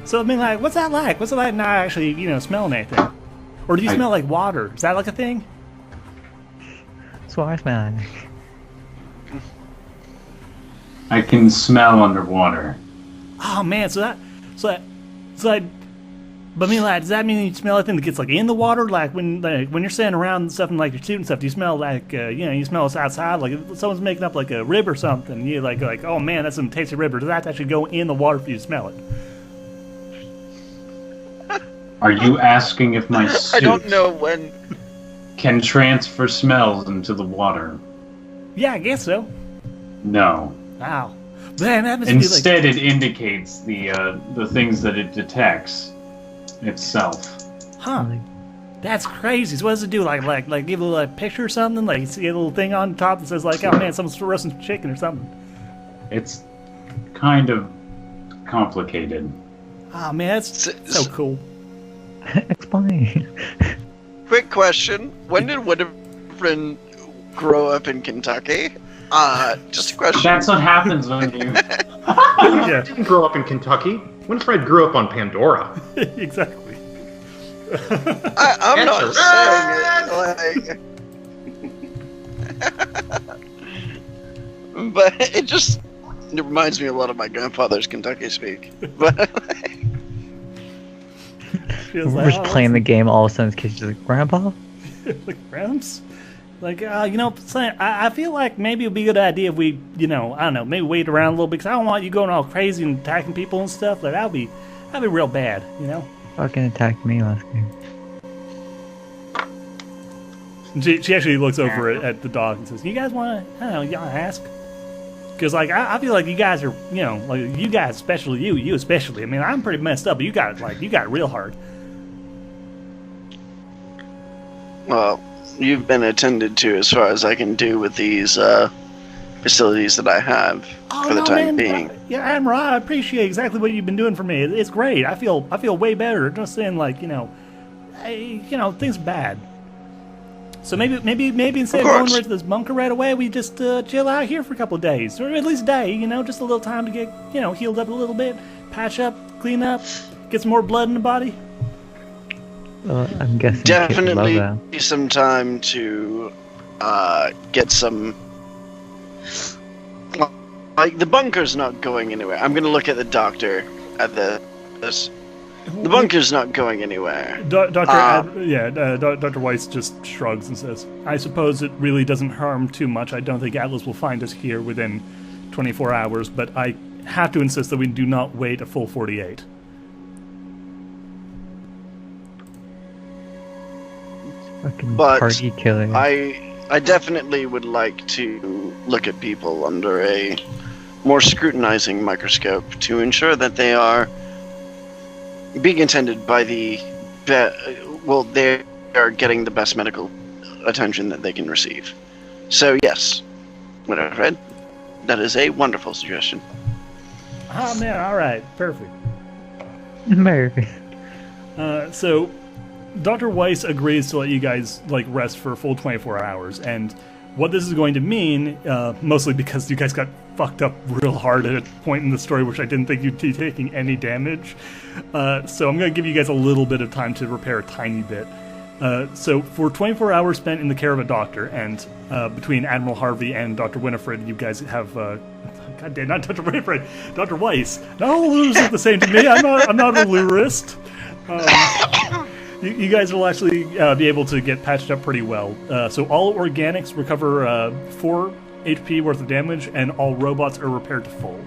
So I mean, like, what's that like? What's it like not actually, smelling anything? Or do you smell like water? Is that like a thing? That's what I smell. I can smell underwater. Oh man, but I mean, like, does that mean you smell anything that gets like in the water? Like when you're standing around and stuff and like you're shooting stuff, do you smell like you smell us outside? Like if someone's making up like a rib or something, you like oh man, that's some tasty rib. Or does that actually go in the water for you to smell it? Are you asking if my suit I don't know when. can transfer smells into the water? Yeah, I guess so. No. Wow. Man, that must be Instead, it indicates the things that it detects itself. Huh. That's crazy. So what does it do? Like give a little picture or something? Like you see a little thing on top that says like, oh man, someone's roasting chicken or something. It's kind of complicated. Oh man, that's so cool. Explain. Quick question: when did Winifred grow up in Kentucky? Just a question. That's what happens when you... Yeah. Didn't grow up in Kentucky. Winfred grew up on Pandora. Exactly. I'm not saying it like. But it reminds me a lot of my grandfather's Kentucky speak. But Feels We're just playing the game, all of a sudden kids just like, Grandpa? like Gramps? Like, I feel like maybe it would be a good idea if we, I don't know, maybe wait around a little bit, because I don't want you going all crazy and attacking people and stuff. Like, that'd be real bad, Fucking attacked me last game. She actually looks over at the dog and says, "You guys want to, I don't know, y'all ask?" Because, like, I feel like you guys are, like, you guys, especially you especially. I mean, I'm pretty messed up, but you got it real hard. Well, you've been attended to as far as I can do with these facilities that I have for the time being. Yeah, Admiral, I appreciate exactly what you've been doing for me. It's great. I feel way better. Just saying, like, things are bad. So maybe instead of going right to this bunker right away, we just chill out here for a couple of days, or at least a day. Just a little time to get healed up a little bit, patch up, clean up, get some more blood in the body. Well, I'm guessing definitely some time to get some. Like, the bunker's not going anywhere. I'm gonna look at the doctor at this. The bunker's not going anywhere. Dr. Weiss just shrugs and says, "I suppose it really doesn't harm too much. I don't think Atlas will find us here within 24 hours, but I have to insist that we do not wait a full 48. Fucking But party killer. I definitely would like to look at people under a more scrutinizing microscope to ensure that they are being attended by they are getting the best medical attention that they can receive. So yes, Winifred, that is a wonderful suggestion. Oh man, all right, perfect. Mary. So Dr. Weiss agrees to let you guys rest for a full 24 hours, and what this is going to mean, mostly because you guys got fucked up real hard at a point in the story which I didn't think you'd be taking any damage. So I'm going to give you guys a little bit of time to repair a tiny bit. So for 24 hours spent in the care of a doctor, and between Admiral Harvey and Dr. Winifred, you guys have... God damn, not Dr. Winifred, Dr. Weiss. Not all lures look the same to me. I'm not a lurist. You guys will actually be able to get patched up pretty well. So all organics recover 4 HP worth of damage, and all robots are repaired to full.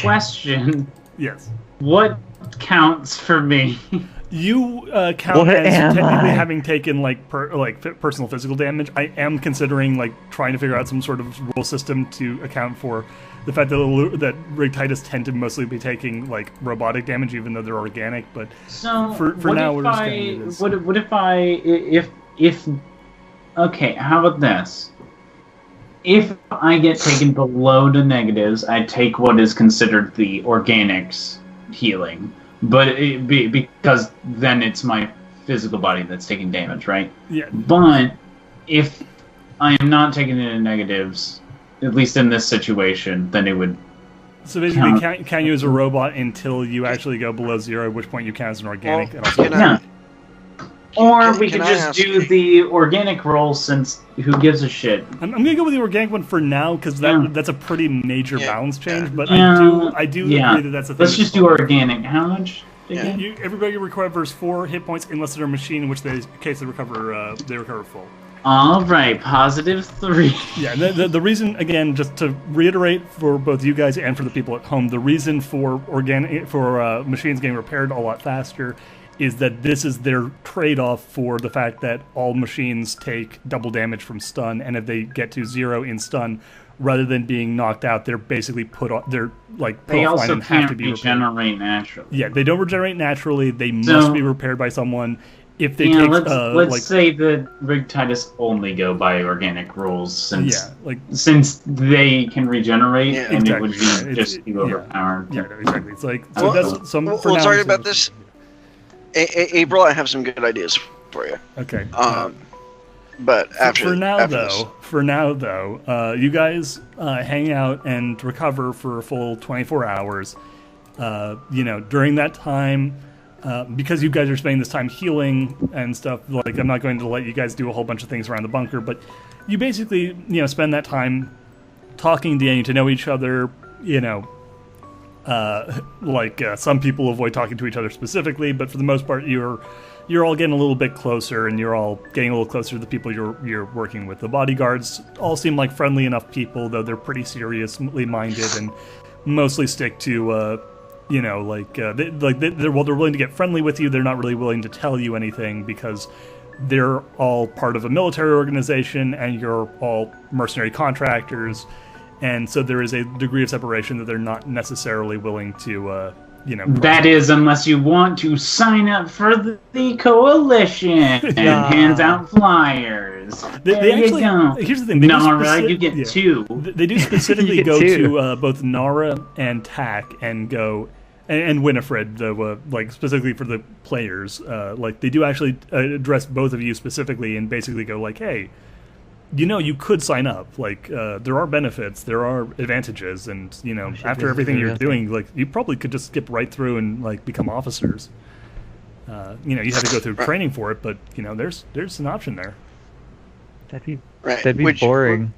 Question. Yes. What counts for me? You count as technically having taken personal physical damage. I am considering trying to figure out some sort of rule system to account for the fact that Rigtitus tend to mostly be taking robotic damage, even though they're organic. But so for now, we're just going to do this. What if okay? How about this? If I get taken below the negatives, I take what is considered the organics healing. But because then it's my physical body that's taking damage, right? Yeah. But if I am not taking it in negatives, at least in this situation, then it would. So basically, count you as a robot until you actually go below 0, at which point you count as an organic. Or we could just do the organic roll, since who gives a shit? I'm going to go with the organic one for now, because that's a pretty major balance change, but I do agree that that's a thing. Let's just do organic. How much? Everybody recovers 4 hit points unless they're a machine, in which case they recover full. All right, +3. Yeah, the reason, again, just to reiterate for both you guys and for the people at home, the reason for machines getting repaired a lot faster is that this is their trade-off for the fact that all machines take double damage from stun, and if they get to 0 in stun, rather than being knocked out, they're basically put on. They're they also can't regenerate naturally. Yeah, they don't regenerate naturally. They must be repaired by someone. If they take, let's say that Rigtitus only go by organic rules, since they can regenerate, and it would be just too overpowered. Yeah, exactly. It's that's some. Sorry about this. April, I have some good ideas for you. Okay. But for now, though, you guys hang out and recover for a full 24 hours. During that time, because you guys are spending this time healing and stuff, I'm not going to let you guys do a whole bunch of things around the bunker, but you basically, spend that time talking, getting to know each other, some people avoid talking to each other specifically, but for the most part, you're you're all getting a little bit closer, and you're all getting a little closer to the people you're working with. The bodyguards all seem like friendly enough people, though they're pretty seriously minded and mostly stick to, they're willing to get friendly with you. They're not really willing to tell you anything because they're all part of a military organization, and you're all mercenary contractors, and so there is a degree of separation that they're not necessarily willing to, That is, unless you want to sign up for the coalition and hands out flyers. They actually, you go. Here's the thing. Nara, you get 2. They do specifically go to both Nara and Tak and go... And Winifred, specifically for the players, they do actually address both of you specifically and basically go like, hey, you could sign up. There are benefits, there are advantages, and after everything you're doing, you probably could just skip right through and become officers. You have to go through training for it, but there's an option there. That'd be boring.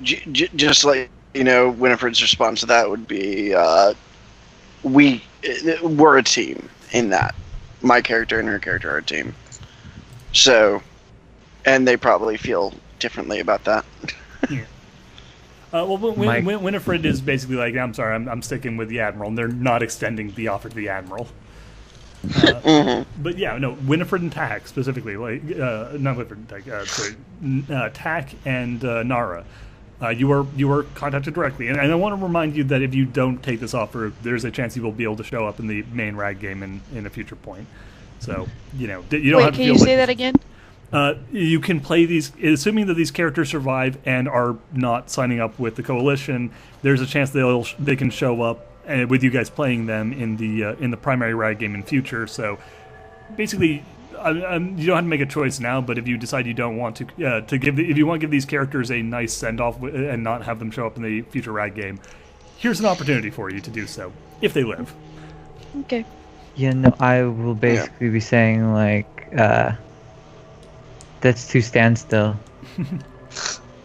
Just Winifred's response to that would be. We're a team in that. My character and her character are a team. So, and they probably feel differently about that. Yeah. Winifred is basically like, I'm sorry, I'm sticking with the Admiral, and they're not extending the offer to the Admiral. But yeah, no, Winifred and Tak specifically, not Winifred and Tak, Tak and Nara. You were contacted directly, and I want to remind you that if you don't take this offer, there's a chance you will be able to show up in the main RAG game in a future point. So, you don't have to feel Wait, can you say that again? You can play these, assuming that these characters survive and are not signing up with the Coalition. There's a chance they can show up with you guys playing them in the primary RAG game in future. So, basically. You don't have to make a choice now, but if you decide you don't want to if you want to give these characters a nice send-off and not have them show up in the future RAG game, here's an opportunity for you to do so, if they live. Okay. I will basically be saying, that's too standstill.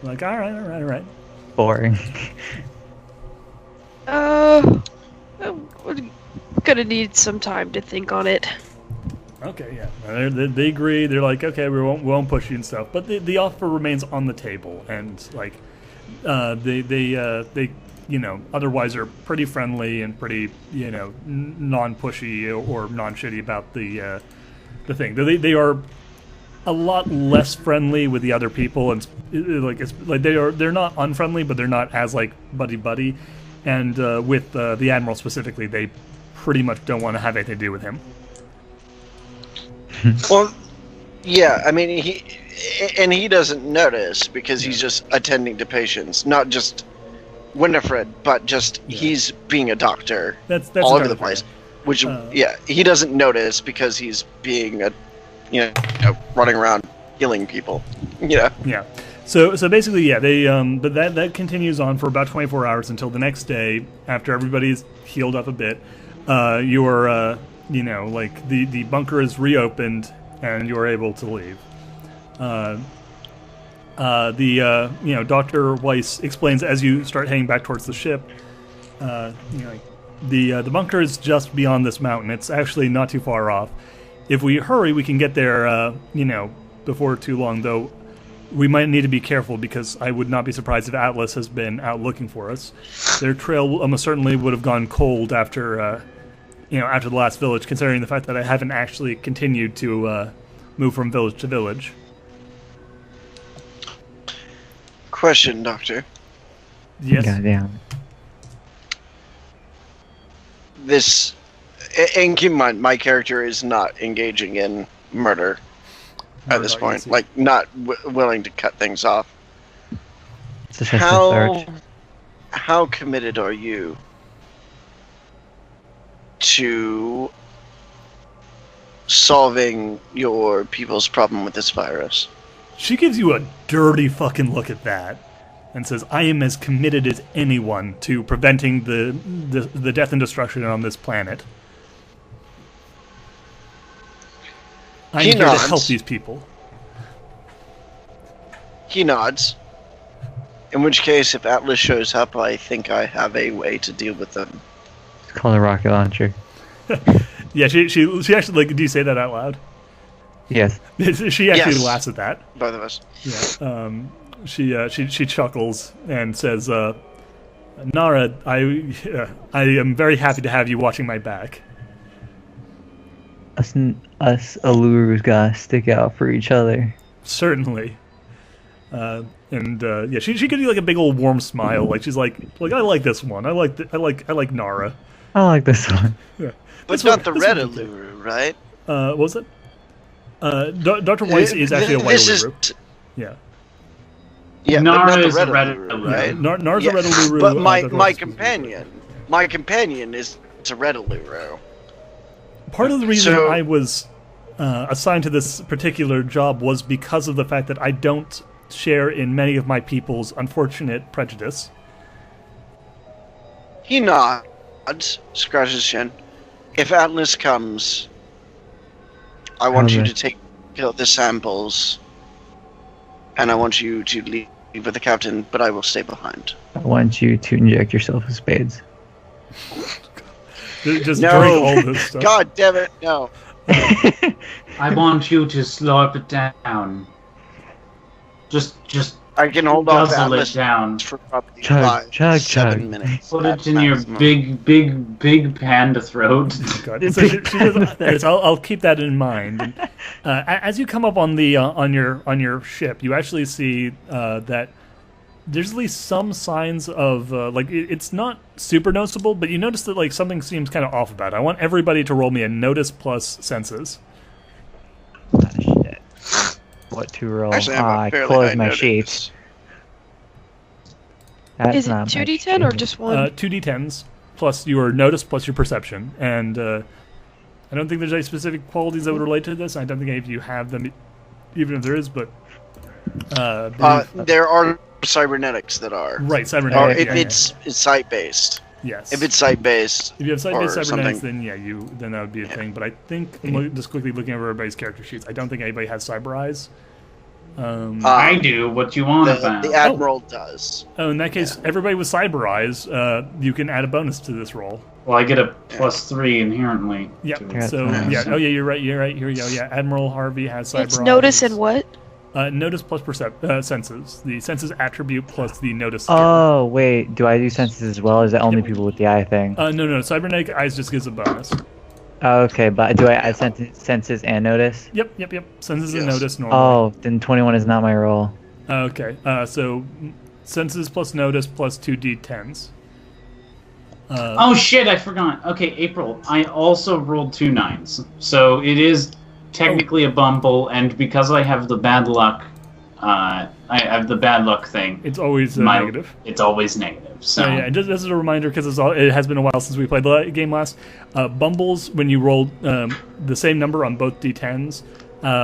All right. Boring. We're gonna need some time to think on it. Okay, yeah. They agree. They're like, okay, we won't push you and stuff. But the offer remains on the table, and they otherwise are pretty friendly and pretty non-pushy or non-shitty about the thing. They are a lot less friendly with the other people, and they're not unfriendly, but they're not as buddy. And with the Admiral specifically, they pretty much don't want to have anything to do with him. Well, yeah, I mean, he doesn't notice because he's just attending to patients, not just Winifred, but just he's being a doctor that's all over the place. Which, he doesn't notice because he's being running around healing people. Yeah. So basically, they but that continues on for about 24 hours until the next day after everybody's healed up a bit. You're the bunker is reopened and you're able to leave. Dr. Weiss explains as you start heading back towards the ship. The bunker is just beyond this mountain. It's actually not too far off. If we hurry, we can get there. Before too long, though. We might need to be careful because I would not be surprised if Atlas has been out looking for us. Their trail almost certainly would have gone cold after the last village, considering the fact that I haven't actually continued to move from village to village. Question, Doctor. Yes? Goddamn. And keep in mind, my character is not engaging in murder at this point. Not willing to cut things off. It's a search. How committed are you to solving your people's problem with this virus? She gives you a dirty fucking look at that and says, I am as committed as anyone to preventing the death and destruction on this planet. I'm here to help these people. He nods. In which case, if Atlas shows up, I think I have a way to deal with them. It's called a rocket launcher. Yeah, she actually, do you say that out loud? Yes. She actually Yes. laughs at that. Both of us. Yeah. She chuckles and says, "Nara, I am very happy to have you watching my back." Us Alurus gotta stick out for each other. Certainly. Yeah, she could do like a big old warm smile, like she's like I like this one. I like Nara. I like this one. Yeah. But This not one- the this red one's okay. Alluru, right? What was it? Dr. Weiss is actually a white This is Alluru. Yeah. Yeah, Nara but not the is red a red Alluru, Alluru. right? Nara's Yeah, a red Alluru. But Dr. my Weiss is a blue. companion is a red Alluru. Part of the reason So- I was assigned to this particular job was because of the fact that I don't share in many of my people's unfortunate prejudice. He nods, scratches his chin. If Atlas comes, I want you Okay. to take the samples, and I want you to leave with the captain, but I will stay behind. I want you to inject yourself with spades. Just No. drink all this stuff. God damn it, no. I want you to slurp it down. Just I can hold off guzzle it Atlas down. for probably Chug, chug, 7 chug. minutes. Put at it in your maximum. big panda throat. God. So she does, yes, I'll keep that in mind. And, as you come up on the on your ship, you actually see that there's at least some signs of like it's not super noticeable, but you notice that like something seems kind of off about it. I want everybody to roll me a notice plus senses. Ah, shit. What to roll? Actually, I have a I fairly closed high my notice. sheets. That's Is it not my 2d10 or sheet. just one? 2d10s plus your notice plus your perception, and I don't think there's any specific qualities that would relate to this. I don't think any of you have them, even if there is. But There are cybernetics that are. right, Or cybernetic. if yeah, it's site-based. yes. If it's site-based, If you have site-based or cybernetics, something. then that would be a thing. But I think just quickly looking over everybody's character sheets, I don't think anybody has cyber eyes. I do. What you want about? the Admiral does. Oh, in that case, everybody with cyber eyes, you can add a bonus to this roll. Well, I get a +3 inherently. Yep. to it. So yeah. Oh yeah, you're right. You're right. Here we go. Yeah, Admiral Harvey has cyber It's eyes. notice and what? Notice plus senses. The senses attribute plus the notice skill. Oh wait, do I do senses as well? Or is that only people with the eye thing? No. Cybernetic eyes just gives a bonus. Okay, but do I add senses and notice? Yep. Senses and Yes. notice normally. Oh, then 21 is not my roll. Okay. So senses plus notice plus 2d10s. Oh shit! I forgot. Okay, April. I also rolled 2 9s, so it is technically a bumble. And because I have the bad luck, I have the bad luck thing. It's always my- negative. It's always negative. So Yeah, just as a reminder, because it has been a while since we played the game last. Bumbles, when you roll the same number on both d10s,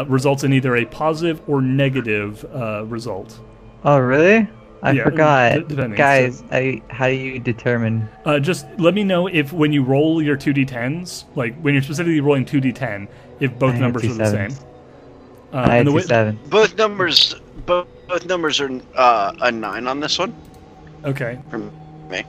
results in either a positive or negative result. Oh, really? I Yeah, forgot. depending, Guys, how do you determine? Just let me know if when you roll your 2d10s, like when you're specifically rolling 2d10, if both I have numbers two are the same. sevens. I had and the 2 way- 7s. Both numbers are a 9 on this one Okay, from me.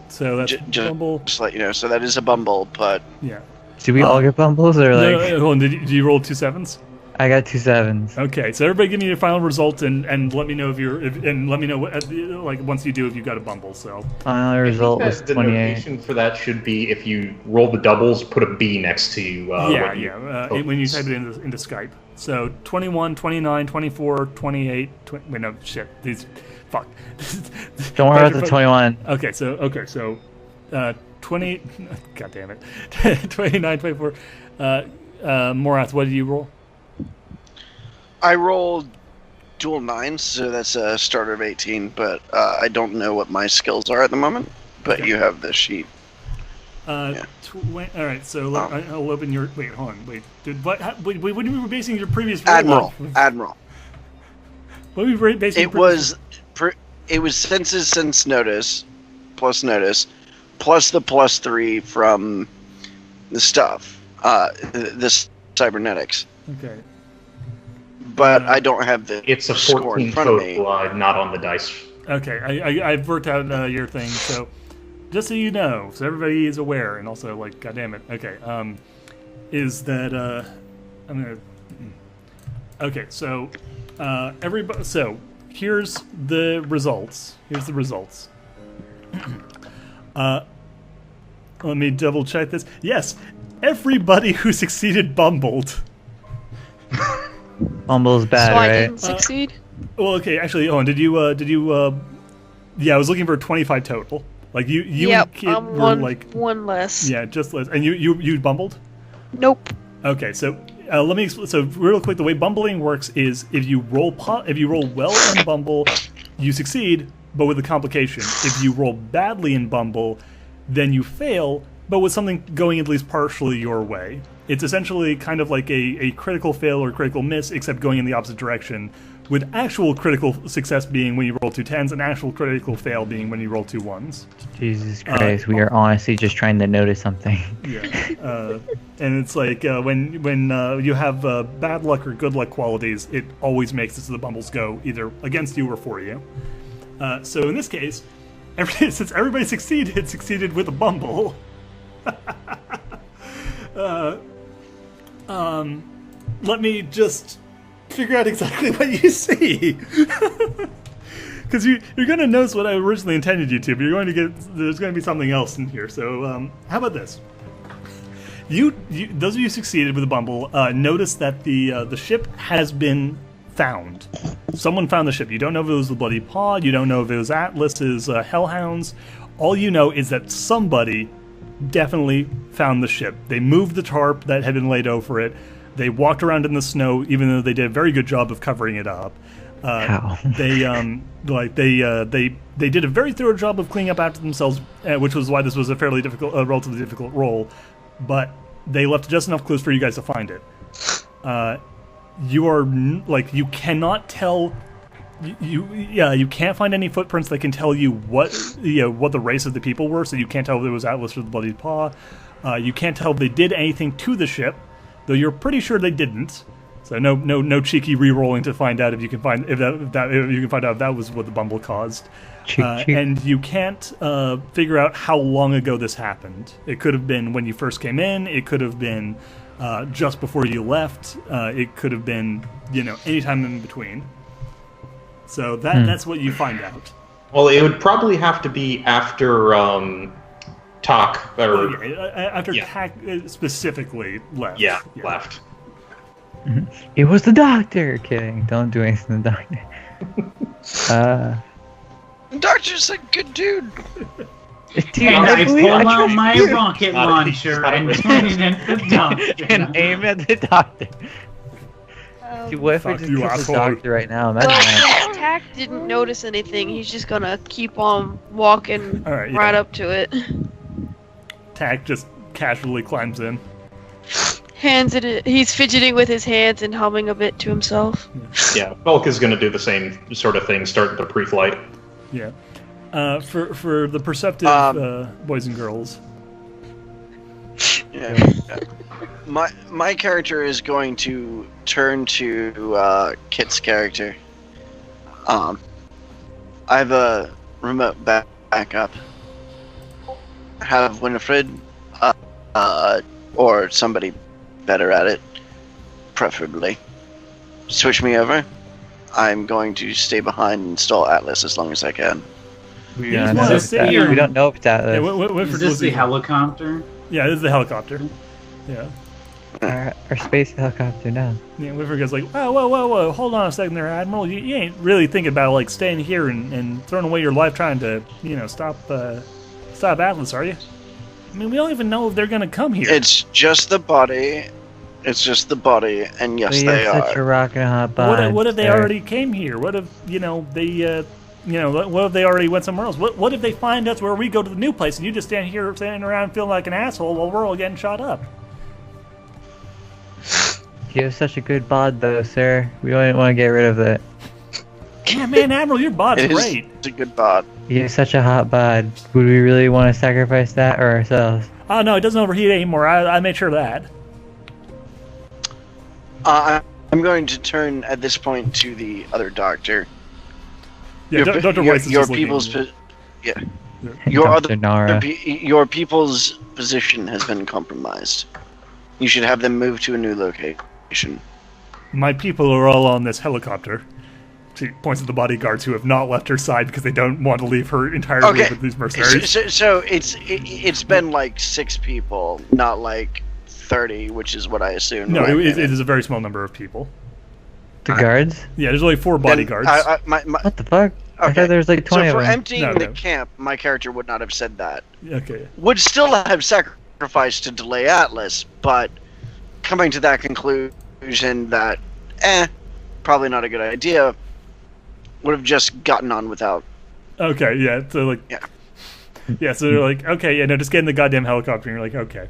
so that's Bumble. Just let you know. So that is a bumble, but Yeah. Do we all get bumbles or like? No, hold on, did you roll 2 7s? I got 2 7s. Okay, so everybody give me your final result and let me know and let me know what, like once you do if you got a Bumble. So Final result was the 28. notation for that should be if you roll the doubles, put a B next to when you type it into Skype. So 21, 29, 24, 28, wait no shit these fuck. Don't worry about the 21. Okay, so 20. God damn it, 29, 24. Morath, what did you roll? I rolled dual 9s, so that's a starter of 18. But I don't know what my skills are at the moment. But you have the sheet. All right, so I'll open your. Wait, hold on. Wait, dude, what you were basing your previous roll Admiral. off? Admiral. What were you basing? It was senses, sense, notice, plus the +3 from the stuff, this cybernetics. Okay. But I don't have the It's a score in 14 front of me. total, not on the dice. Okay, I've worked out your thing, so just so you know, so everybody is aware, and also like, goddamn it, okay, is that I'm gonna Okay, so everybody. So here's the results. Let me double check this. Yes, everybody who succeeded bumbled. Bumble's bad, So I right? didn't succeed. Well, okay, actually, Owen, did you? Yeah, I was looking for 25 total. Like you Yep, and Kit I'm were one, like, one less. yeah, just less. And you bumbled. Nope. Okay, so let me explain. So real quick, the way bumbling works is if you roll well in bumble, you succeed, but with a complication. If you roll badly in bumble, then you fail, but with something going at least partially your way. It's essentially kind of like a critical fail or critical miss, except going in the opposite direction, with actual critical success being when you roll 2 10s, and actual critical fail being when you roll 2 1s. Jesus Christ, we are honestly just trying to notice something. Yeah, and it's like when you have bad luck or good luck qualities, it always makes it so the bumbles go either against you or for you. So in this case, since everybody succeeded with a bumble. Let me just figure out exactly what you see. Because you're going to notice what I originally intended you to, but there's going to be something else in here. So how about this? Those of you who succeeded with the bumble, notice that the ship has been found. Someone found the ship. You don't know if it was the Bloody Paw. You don't know if it was Atlas's Hellhounds. All you know is that somebody definitely found the ship. They moved the tarp that had been laid over it. They walked around in the snow, even though they did a very good job of covering it up. How? They did a very thorough job of cleaning up after themselves, which was why this was a relatively difficult role. But they left just enough clues for you guys to find it. You cannot tell. You can't find any footprints that can tell you what the race of the people were. So you can't tell if it was Atlas or the Bloody Paw. You can't tell if they did anything to the ship, though you're pretty sure they didn't. So no cheeky re-rolling to find out if you can find out if that was what the bumble caused. And you can't figure out how long ago this happened. It could have been when you first came in. It could have been just before you left. It could have been any time in between. So that's what you find out. Well, it would probably have to be after Talk after Tak specifically left. Yeah, left. It was the doctor. Kidding. Don't do anything to the doctor. The doctor's a good dude. Dude, And I pull out my Dude. rocket Not a- launcher not a and risk. point it at the doctor. and aim at the doctor. Dude, what if we Fuck just you, kill the asshole. doctor right now? Imagine Well, that. since Tak didn't notice anything, he's just gonna keep on walking All right, right up to it. Tak just casually climbs in. He's fidgeting with his hands and humming a bit to himself. Yeah, Bulk is going to do the same sort of thing, start the pre-flight. Yeah. For the perceptive boys and girls. Yeah. My character is going to turn to Kit's character. I have a remote backup. Have Winifred, or somebody better at it, preferably, switch me over. I'm going to stay behind and install Atlas as long as I can. We Yeah, don't no, know if it's that- here. we don't know if that Yeah, is. Is this the helicopter? Yeah, this is the helicopter. Yeah. Our space helicopter now. Yeah, Whiffer goes like, whoa, hold on a second there, Admiral. You ain't really thinking about like staying here and throwing away your life trying to, stop Atlas, are you? I mean, we don't even know if they're gonna come here. It's just the body. It's just the body, and yes, We they have such a are. rockin' hot bod. What if they sir. already came here? What if they what if they already went somewhere else? What if they find us where we go to the new place and you just standing around feeling like an asshole while we're all getting shot up? You have such a good bod, though, sir. We don't want to get rid of it. Yeah, man, Admiral, your bod's It is great. a good bod. You have such a hot bod. Would we really want to sacrifice that or ourselves? Oh no, it doesn't overheat anymore. I made sure of that. I'm going to turn at this point to the other doctor. Yeah, Dr. Weiss is your just looking people's at you. your Dr. other Nara. your people's position has been compromised. You should have them move to a new location. My people are all on this helicopter. She points at the bodyguards who have not left her side because they don't want to leave her entire group with these mercenaries. So it's been like 6 people, not like 30, which is what I assumed. No, it is a very small number of people. The guards? Yeah, there's only 4 bodyguards. What the fuck? I thought there was like 20 so for of them. emptying the camp, my character would not have said that. Okay. Would still have sacrificed to delay Atlas, but coming to that conclusion that, probably not a good idea, would have just gotten on without. Okay, yeah, so like... Yeah, so they're like, okay, yeah, no, just get in the goddamn helicopter, and you're like, okay.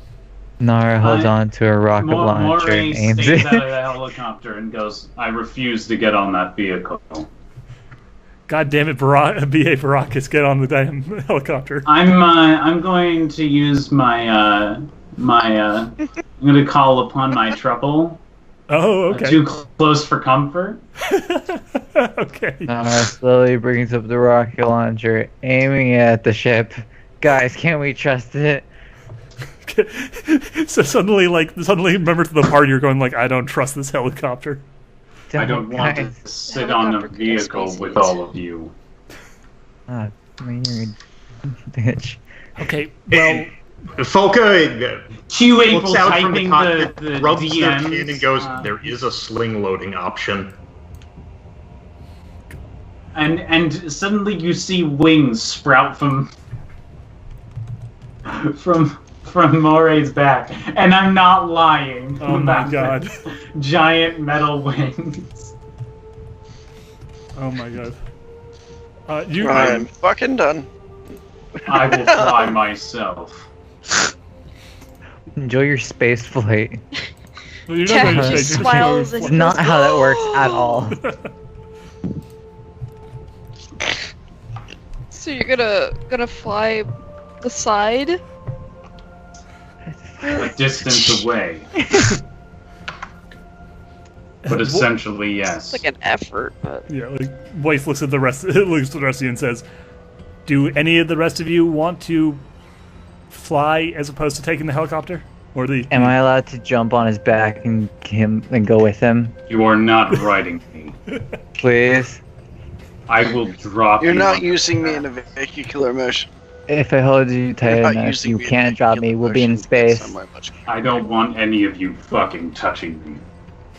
Nara holds on to a rocket launcher Moray and aims stays it. out of the helicopter and goes, I refuse to get on that vehicle. God damn it, B.A. Baracus, get on the damn helicopter. I'm going to use my, I'm going to call upon my trouble. Oh, okay. Too close for comfort. Okay. Nara slowly brings up the rocket launcher, aiming it at the ship. Guys, can't we trust it? So suddenly members of the party are going like, I don't trust this helicopter. I don't want to sit on a vehicle with all of you. Ah, weird. Bitch. Okay, well... Folka Q looks out from the cockpit, the rubs their DMs, chin and goes, there is a sling loading option. And suddenly you see wings sprout from Moray's back, and I'm not lying. Oh my god. Giant metal wings. Oh my god. I'm fucking done. I will fly myself. Enjoy your space flight. Well, you're not Jack going to just space, you're just smiles going and It's not how that works at all. So you're gonna fly the side? A distance away. But essentially, yes. It's like an effort, but Yeah, like Weiss looks at the rest of you and says, "Do any of the rest of you want to fly as opposed to taking the helicopter, or the?" Am I allowed to jump on his back and go with him? You are not riding me. Please? I will drop you. You're not on using the me in a vehicular motion. If I hold you tight You're not enough, using you me in can't drop me. vehicular We'll be in motion space. somewhere much- I don't want any of you fucking touching me.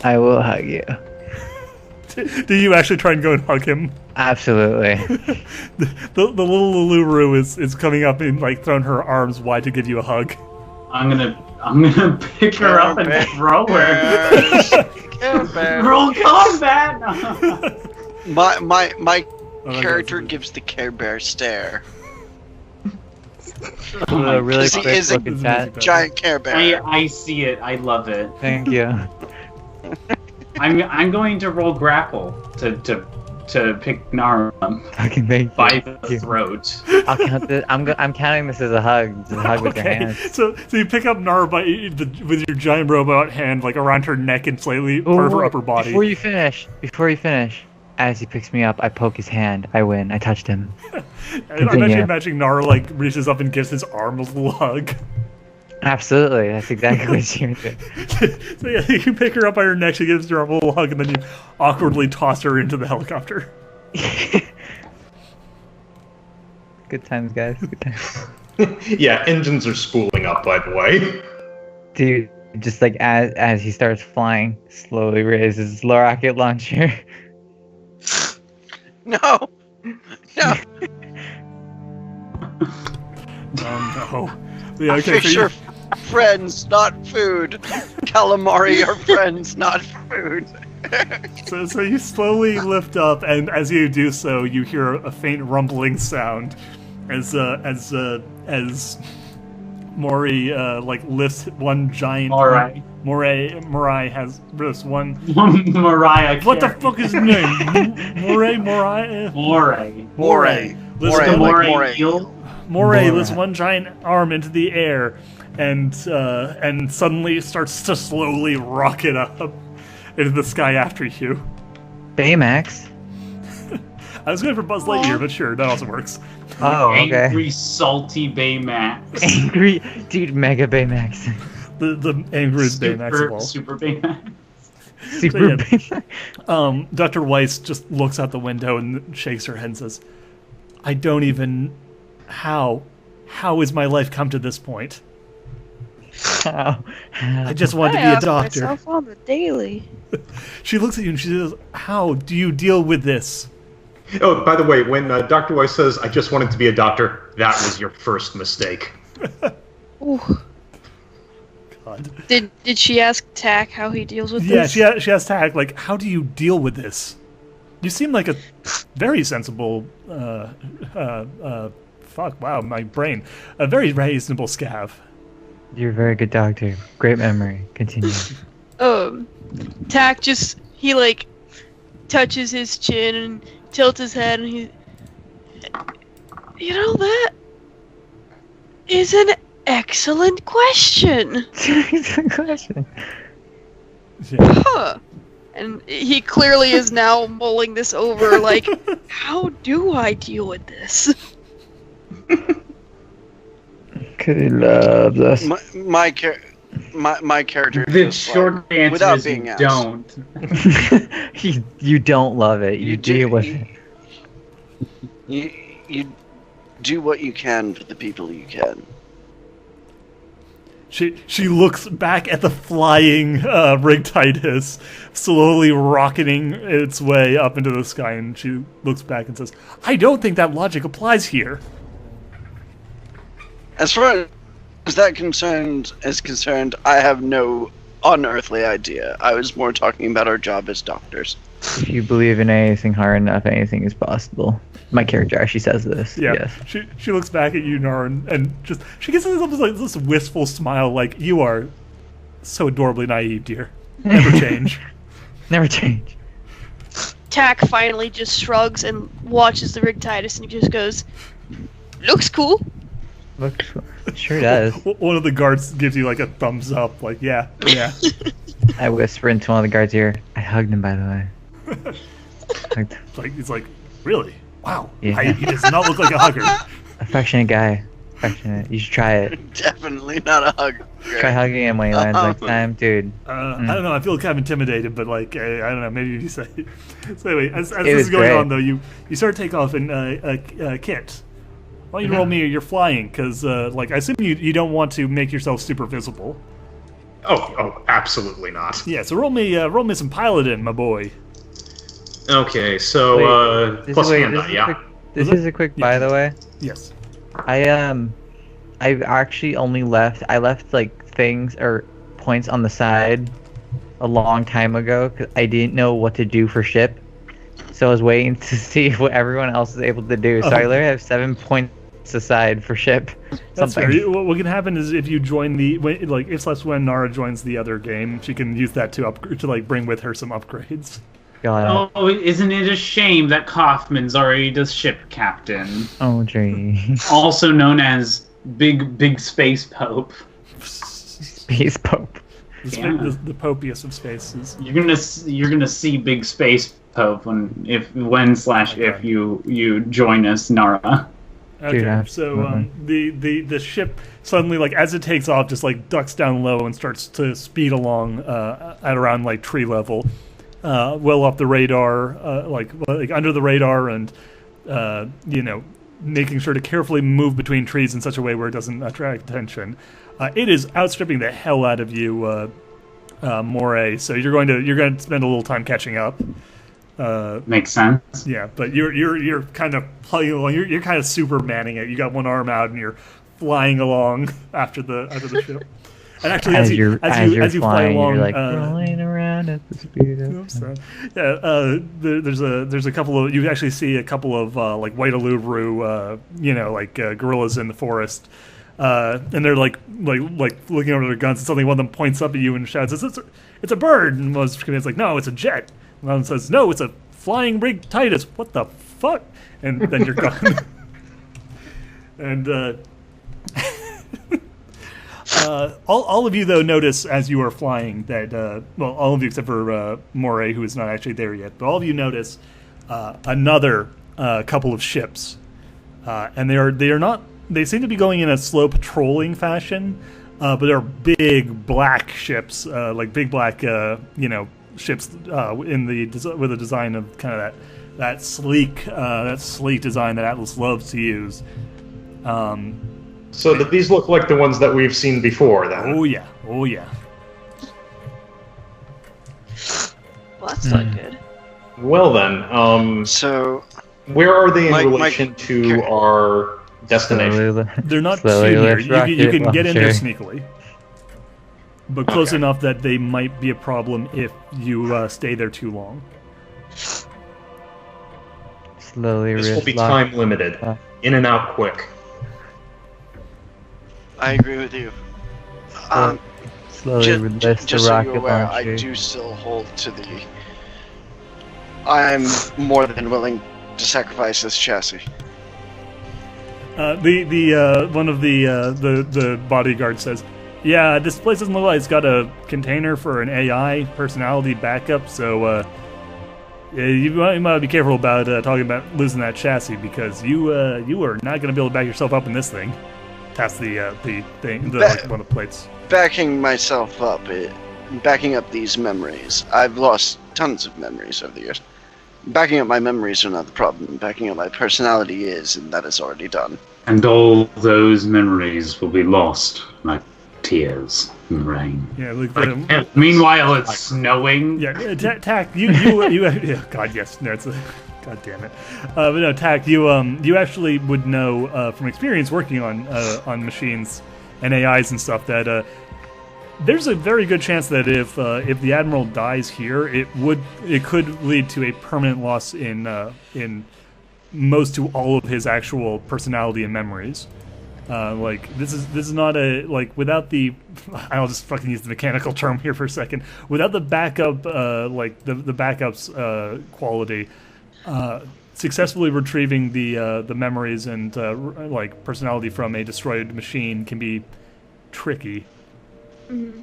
I will hug you. Do you actually try and go and hug him? Absolutely. The little Luluru is coming up and like throwing her arms wide to give you a hug. I'm gonna pick her up and throw her. Care Bears. Roll combat. My Oh, character that's- gives the Care Bear stare. A really He quick is a look at that. Giant Care Bear. I see it. I love it. Thank you. I'm going to roll grapple to pick Nara up Fucking thank by you. the throat. I'll count this. I'm counting this as a hug. Just a hug with your hands. So you pick up Nara with your giant robot hand like around her neck and slightly part of her upper body. Before you finish, as he picks me up, I poke his hand. I win. I touched him. And I'm actually imagining Nara like reaches up and gives his arm a little hug. Absolutely. That's exactly what she did. So yeah, you pick her up by her neck, she gives her a little hug, and then you awkwardly toss her into the helicopter. Good times, guys. Good times. Yeah, engines are spooling up, by the way. Dude, just like as he starts flying, slowly raises his rocket launcher. No. No. Oh no. Yeah, okay, Fish are friends, not food. Calamari are friends, not food. So you slowly lift up, and as you do so, you hear a faint rumbling sound as Moray like lifts one giant. Moray has this one. Mariah. What the fuck is his name? Moray. Moray. Listen to Moray. Moray lifts one giant arm into the air, and suddenly starts to slowly rocket up into the sky after you. Baymax. I was going for Buzz Lightyear, but sure, that also works. Oh, okay. Angry, salty Baymax. Angry dude, Mega Baymax. The angriest Baymax of all. Super Baymax. Super Dr. Weiss just looks out the window and shakes her head and says, I don't even... How has my life come to this point? How? I just want to be a doctor. Myself on the daily. She looks at you and she says, how do you deal with this? Oh, by the way, when Dr. Weiss says, I just wanted to be a doctor, that was your first mistake. Ooh. God. Did she ask Tak how he deals with Yeah, this? she asked Tak, like, how do you deal with this? You seem like a very sensible, fuck, wow, my brain. A very reasonable scav. You're a very good doctor. Great memory. Continue. Tak just, he, like, touches his chin and tilts his head and he... You know, that is an excellent question. Good question. Yeah. Huh. And he clearly is now mulling this over, like, how do I deal with this? Cause he loves us. My character. The is short like, answer without is being you asked. don't. You don't love it. You deal with it. You do what you can for the people you can. She looks back at the flying Rig Titus, slowly rocketing its way up into the sky, and she looks back and says, I don't think that logic applies here. As far as that is concerned, I have no unearthly idea. I was more talking about our job as doctors. If you believe in anything hard enough, anything is possible. My character actually says this. Yeah. Yes. She looks back at you, Nara, and just she gets this wistful smile, like, you are so adorably naive, dear. Never change. Never change. Tak finally just shrugs and watches the Rig Titus and he just goes, looks cool. Look, sure does. One of the guards gives you like a thumbs up, like, yeah. I whisper into one of the guards' ear. I hugged him, by the way. Hugged him. Like, he's like, really? Wow. Yeah. He does not look like a hugger. Affectionate guy. Affectionate. You should try it. Definitely not a hug. Try hugging him when he lands next time, dude. I don't know. I feel kind of intimidated, but like, I don't know. Maybe you say. So anyway, as this was is going great. on, though, you start to take off, and Kit, why don't you roll me your flying? Because like, I assume you don't want to make yourself super visible. Oh, absolutely not. Yeah. So roll me some piloting, my boy. Okay, so plus one die, yeah. This is a quick, by the way. Yes. I actually only left like things or points on the side a long time ago because I didn't know what to do for ship, so I was waiting to see what everyone else is able to do. So I literally have 7 points aside for ship. That's fair. What can happen is if you join when Nara joins the other game, she can use that to bring with her some upgrades. God. Oh, isn't it a shame that Kaufman's already the ship captain? Oh, gee. Also known as Big Space Pope. Space Pope. The popiest of spaces. You're gonna see Big Space Pope if you join us, Nara. Okay, Dude, so the ship suddenly, like, as it takes off, just like ducks down low and starts to speed along at around like tree level. Well off the radar, like under the radar, and making sure to carefully move between trees in such a way where it doesn't attract attention. It is outstripping the hell out of you, Moray. So you're going to spend a little time catching up. Makes sense. Yeah, but you're kind of plugging along. You're kind of Supermaning it. You got one arm out and you're flying along after the ship. And actually, as you fly along, you're like rolling around at the speed of there's a couple of, you actually see a couple of like white Alubru, gorillas in the forest, and they're like looking over their guns, and suddenly one of them points up at you and shouts, "It's a bird!" And it's like, "No, it's a jet." And one says, "No, it's a flying Rig Titus." What the fuck? And then you're gone. And all of you, though, notice as you are flying that, all of you except for Moray, who is not actually there yet, but all of you notice another couple of ships. And they seem to be going in a slow patrolling fashion, but they're big black ships, like big black, ships with a design of kind of that sleek design that Atlas loves to use. So did these look like the ones that we've seen before, then? Oh yeah. Well, that's not good. Well then, So, where are they in My- relation to our destination? They're not too Slowly near. lift You can rocket get in there launcher. sneakily, but close Okay. enough that they might be a problem if you stay there too long. Slowly This will wrist be lock. time limited. In and out quick. I agree with you. Slowly Just, release the just so rocket you're aware, launcher. I do still hold to the. I'm more than willing to sacrifice this chassis. One of the bodyguards says, "Yeah, this place doesn't look like it's got a container for an AI personality backup, so yeah, you might be careful about talking about losing that chassis because you are not going to be able to back yourself up in this thing." Past the thing, one of the plates. Backing myself up, backing up these memories. I've lost tons of memories over the years. Backing up my memories are not the problem. Backing up my personality is, and that is already done. And all those memories will be lost like tears in the rain. Yeah, look. And meanwhile, it's snowing. Yeah, Tack, you, yeah, God, yes, no, it's a, God damn it. But no, Tack, you actually would know from experience working on machines and AIs and stuff that there's a very good chance that if the Admiral dies here, it could lead to a permanent loss in most to all of his actual personality and memories. Like this is not a without the I'll just fucking use the mechanical term here for a second. Without the backup the backups quality, successfully retrieving the memories and personality from a destroyed machine can be tricky. Mm-hmm.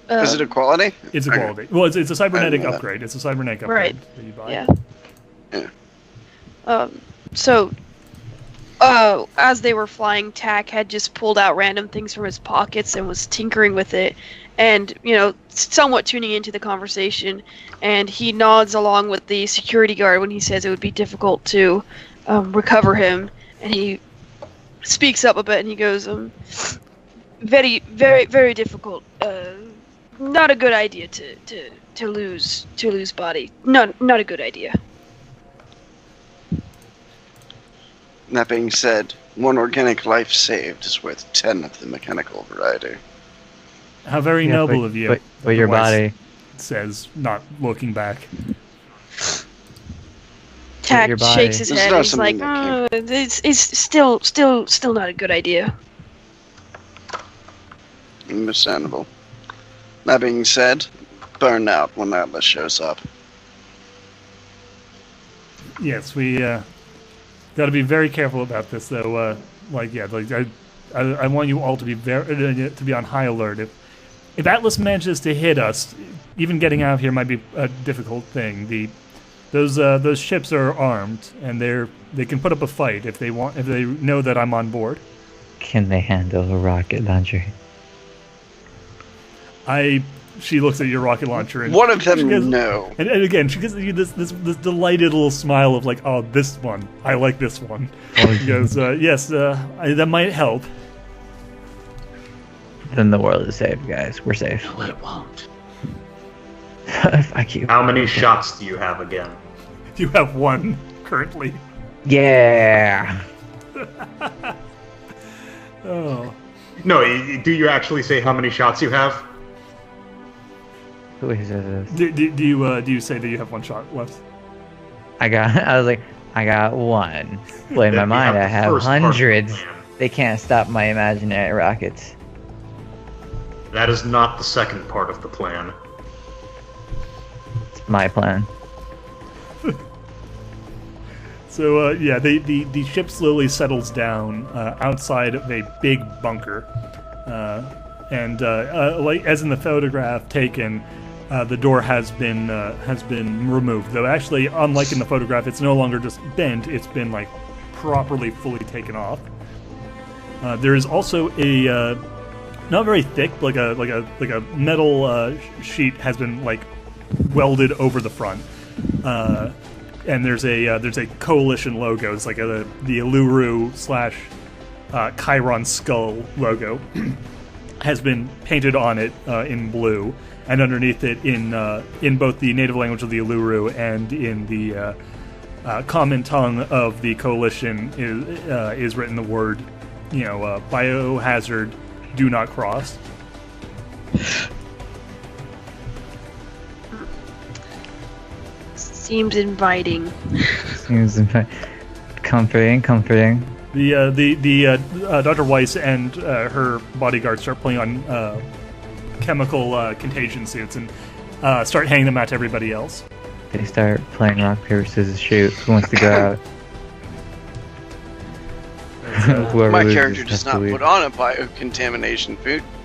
Is it a quality? It's a Okay. quality. Well, it's a cybernetic know that. upgrade. It's a cybernetic upgrade Right. that you buy. Yeah. So, as they were flying, Tack had just pulled out random things from his pockets and was tinkering with it, and somewhat tuning into the conversation. And he nods along with the security guard when he says it would be difficult to recover him. And he speaks up a bit and he goes, "Very, very, very difficult. Not a good idea to lose body. Not a good idea." That being said, one organic life saved is worth 10 of the mechanical variety. How very noble of you. But your the voice body. says, not looking back. Tack your body. shakes his This is head. not And he's something like, that "It's still not a good idea." Understandable. That being said, burn out when Atlas shows up. Yes, we got to be very careful about this, though. I want you all to be be on high alert. If Atlas manages to hit us, even getting out of here might be a difficult thing. Those ships are armed, and they can put up a fight if they want. If they know that I'm on board. Can they handle a rocket launcher? She looks at your rocket launcher, and One of them, she goes, no. And again, she gives you this delighted little smile of like, "Oh, this one, I like this one." She goes, "Yes, that might help." Then the world is safe, guys. We're safe. No, it won't. Fuck you. How many shots do you have again? You have one currently. Yeah. Oh, No, do you actually say how many shots you have? Who is this? do you say that you have one shot left? I was like, I got one. Well, in my You mind, the I have first part of the hundreds. plan. They can't stop my imaginary rockets. That is not the second part of the plan. It's my plan. So the ship slowly settles down outside of a big bunker, and like as in the photograph taken, the door has been removed. Though actually, unlike in the photograph, it's no longer just bent; it's been like properly, fully taken off. There is also not very thick, like a metal sheet has been like welded over the front, and there's a coalition logo. It's like the Eluru / Chiron skull logo has been painted on it in blue, and underneath it in both the native language of the Eluru and in the common tongue of the coalition is written the word, biohazard, do not cross. Seems inviting. Comforting. The Dr. Weiss and her bodyguard start playing on chemical contagion suits and start handing them out to everybody else. They start playing rock, paper, scissors, shoot. Who wants to go out? Whoever My loses character has does to not leave. put on a biocontamination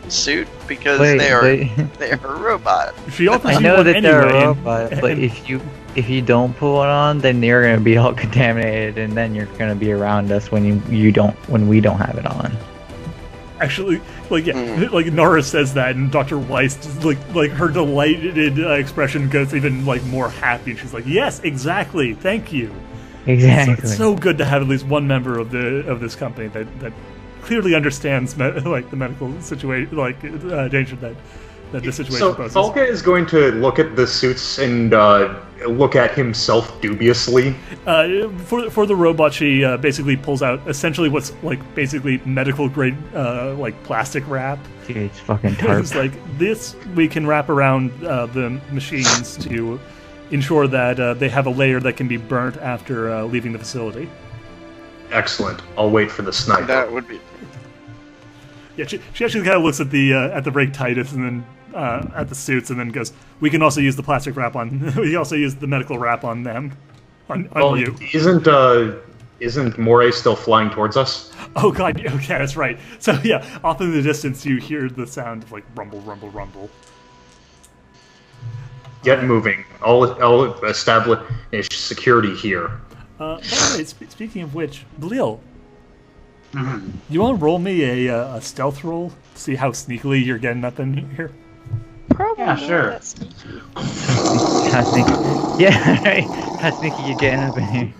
suit because Wait. they are a robot. She offers I you know one that they're anyway, a robot, but if you don't put one on, then you're gonna be all contaminated, and then you're gonna be around us when we don't have it on. actually, like Nara says that, and Dr. Weiss, just, like her delighted expression goes even like more happy. She's like, "Yes, exactly, thank you." Exactly. It's so good to have at least one member of this company that clearly understands the medical situation, danger that the situation So poses. Falca is going to look at the suits and look at himself dubiously. For the robot, she basically pulls out essentially what's like basically medical grade plastic wrap. Dude, it's fucking tarp. It's like this we can wrap around the machines to ensure that they have a layer that can be burnt after leaving the facility. Excellent. I'll wait for the sniper. That would be. Yeah, she actually kind of looks at the brake Titus and then at the suits and then goes, "We can also use the plastic wrap on. We also use the medical wrap on them, on you." Isn't Moray still flying towards us? Oh god, okay, that's right. So yeah, off in the distance you hear the sound of like rumble, rumble, rumble. Get moving. I'll establish security here. By the way, speaking of which, Bleel, you want to roll me a stealth roll to see how sneakily you're getting up in here? Probably Yeah, not sure. that sneaky. How sneaky? Yeah, right. How sneaky you getting up in here?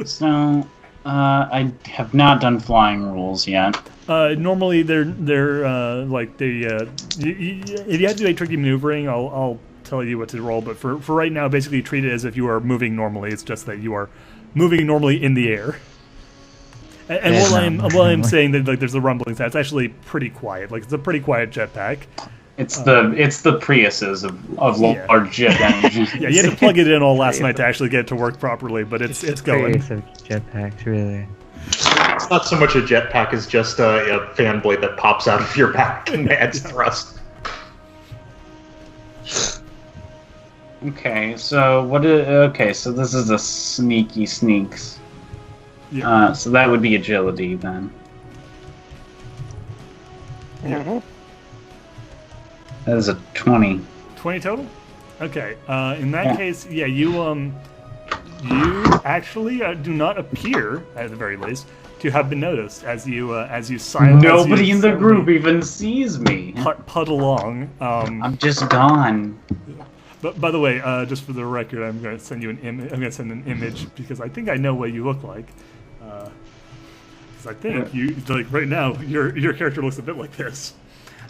So, I have not done flying rules yet. Normally they're like they if you have to do a tricky maneuvering, I'll tell you what to roll. But for right now, basically treat it as if you are moving normally. It's just that you are moving normally in the air. And while I'm saying that like there's the rumbling sound, it's actually pretty quiet. Like it's a pretty quiet jetpack. It's the Priuses of large jet engines. Yeah, you had to plug it in all last night to actually get it to work properly, but it's going. Curious of jetpacks, really. It's not so much a jetpack as just a fan blade that pops out of your back and adds thrust. Okay, so so this is a sneaky sneaks. Yeah. So that would be agility then. Mhm. That is a 20. 20 total? Okay. In that case, yeah, you actually do not appear, at the very least, to have been noticed as you silently. Nobody in the group even sees me. Put along. I'm just gone. But by the way, just for the record, I'm going to send you an image. I'm going to send an image because I think I know what you look like. Because I think you like right now, your character looks a bit like this.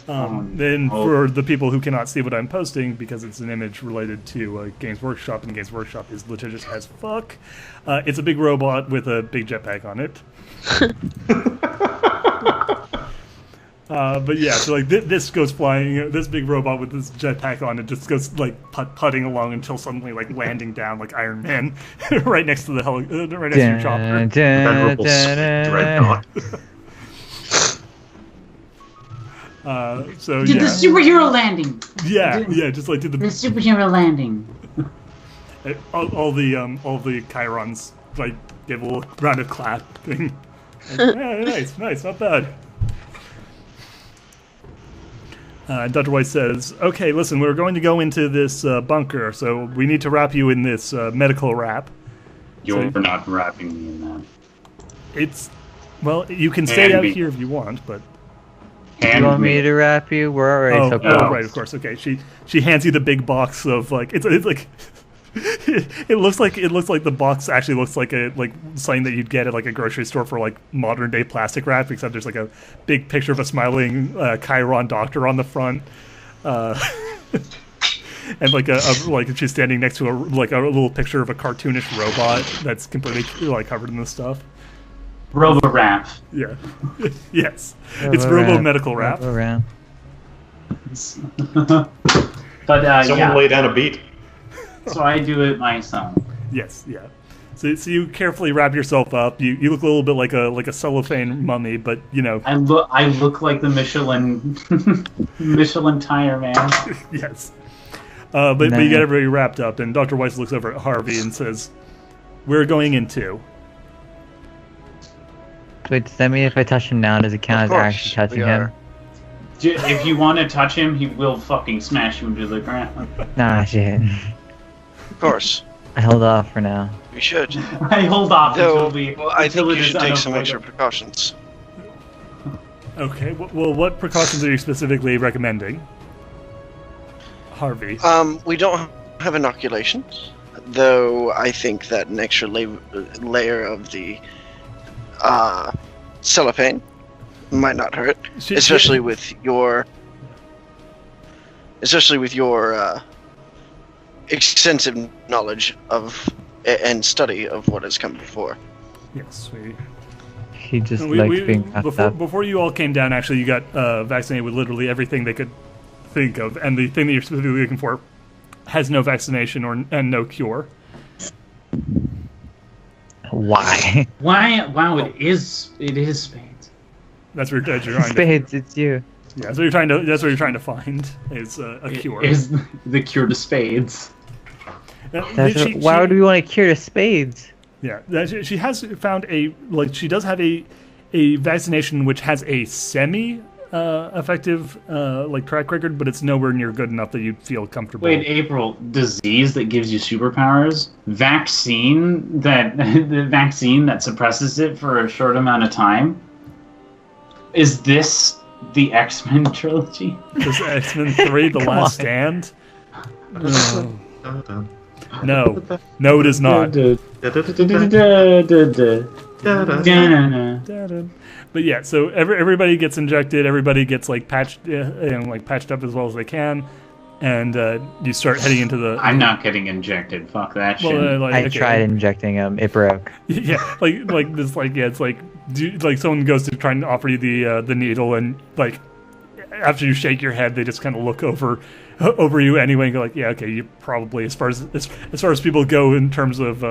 Then for the people who cannot see what I'm posting, because it's an image related to Games Workshop, and Games Workshop is litigious as fuck, it's a big robot with a big jetpack on it. But yeah, so like this goes flying, this big robot with this jetpack on it just goes like putting along until suddenly like landing down like Iron Man right next to the right next to your chopper. Venerable Dreadnought. So Did yeah, the superhero landing. yeah, just like did The the superhero landing. all the Chirons like give a little round of clap thing. Like, yeah, nice, not bad. Dr. White says, "Okay, listen, we're going to go into this bunker, so we need to wrap you in this medical wrap. You're not wrapping me in that. It's well, you can stay out be- here if you want, but Do you want me to wrap you? We're already so close. Oh, right, of course. Okay, she hands you the big box of like it's like it looks like the box actually looks like something that you'd get at like a grocery store for like modern day plastic wrap, except there's like a big picture of a smiling Chiron doctor on the front, and like like she's standing next to a little picture of a cartoonish robot that's completely like covered in this stuff. Robo-Wrap. Yeah. Yes. It's Robo Medical Wrap. Robo-Wrap. But Someone lay down a beat. So I do it myself. Yes, yeah. So you carefully wrap yourself up. You look a little bit like a cellophane mummy, but you know. I look like the Michelin tire man. Yes. But you get everybody wrapped up, and Dr. Weiss looks over at Harvey and says, "We're going into." Wait, does that mean if I touch him now, does it count as actually touching him? If you want to touch him, he will fucking smash you into the ground. Nah, shit. Of course. I held off for now. You should. I hold off until I think you should take some extra precautions. Okay. Well, what precautions are you specifically recommending, Harvey? We don't have inoculations, though. I think that an extra layer of the cellophane might not hurt, especially with your extensive knowledge of and study of what has come before. Yes, he just likes being before you all came down. Actually, you got vaccinated with literally everything they could think of, and the thing that you're specifically looking for has no vaccination and no cure. Why? Why? Wow! It is spades. That's what you're trying. Spades, it's you. Yeah, that's what you're trying to. That's what you're trying to find is a cure. Is the cure to spades? Why would we want a cure to spades? Yeah, she has found she does have a vaccination which has a semi effective track record, but it's nowhere near good enough that you'd feel comfortable. Wait, April, disease that gives you superpowers? Vaccine the vaccine that suppresses it for a short amount of time? Is this the X-Men trilogy? This X-Men 3, The Last Stand? No, it is not. But yeah, so everybody gets injected. Everybody gets patched up as well as they can, and you start heading into the. I'm not getting injected. Fuck that shit. I tried injecting him. It broke. Yeah, it's someone goes to try and offer you the needle, and after you shake your head, they just kind of look over you anyway and go yeah, okay, you probably as far as people go in terms of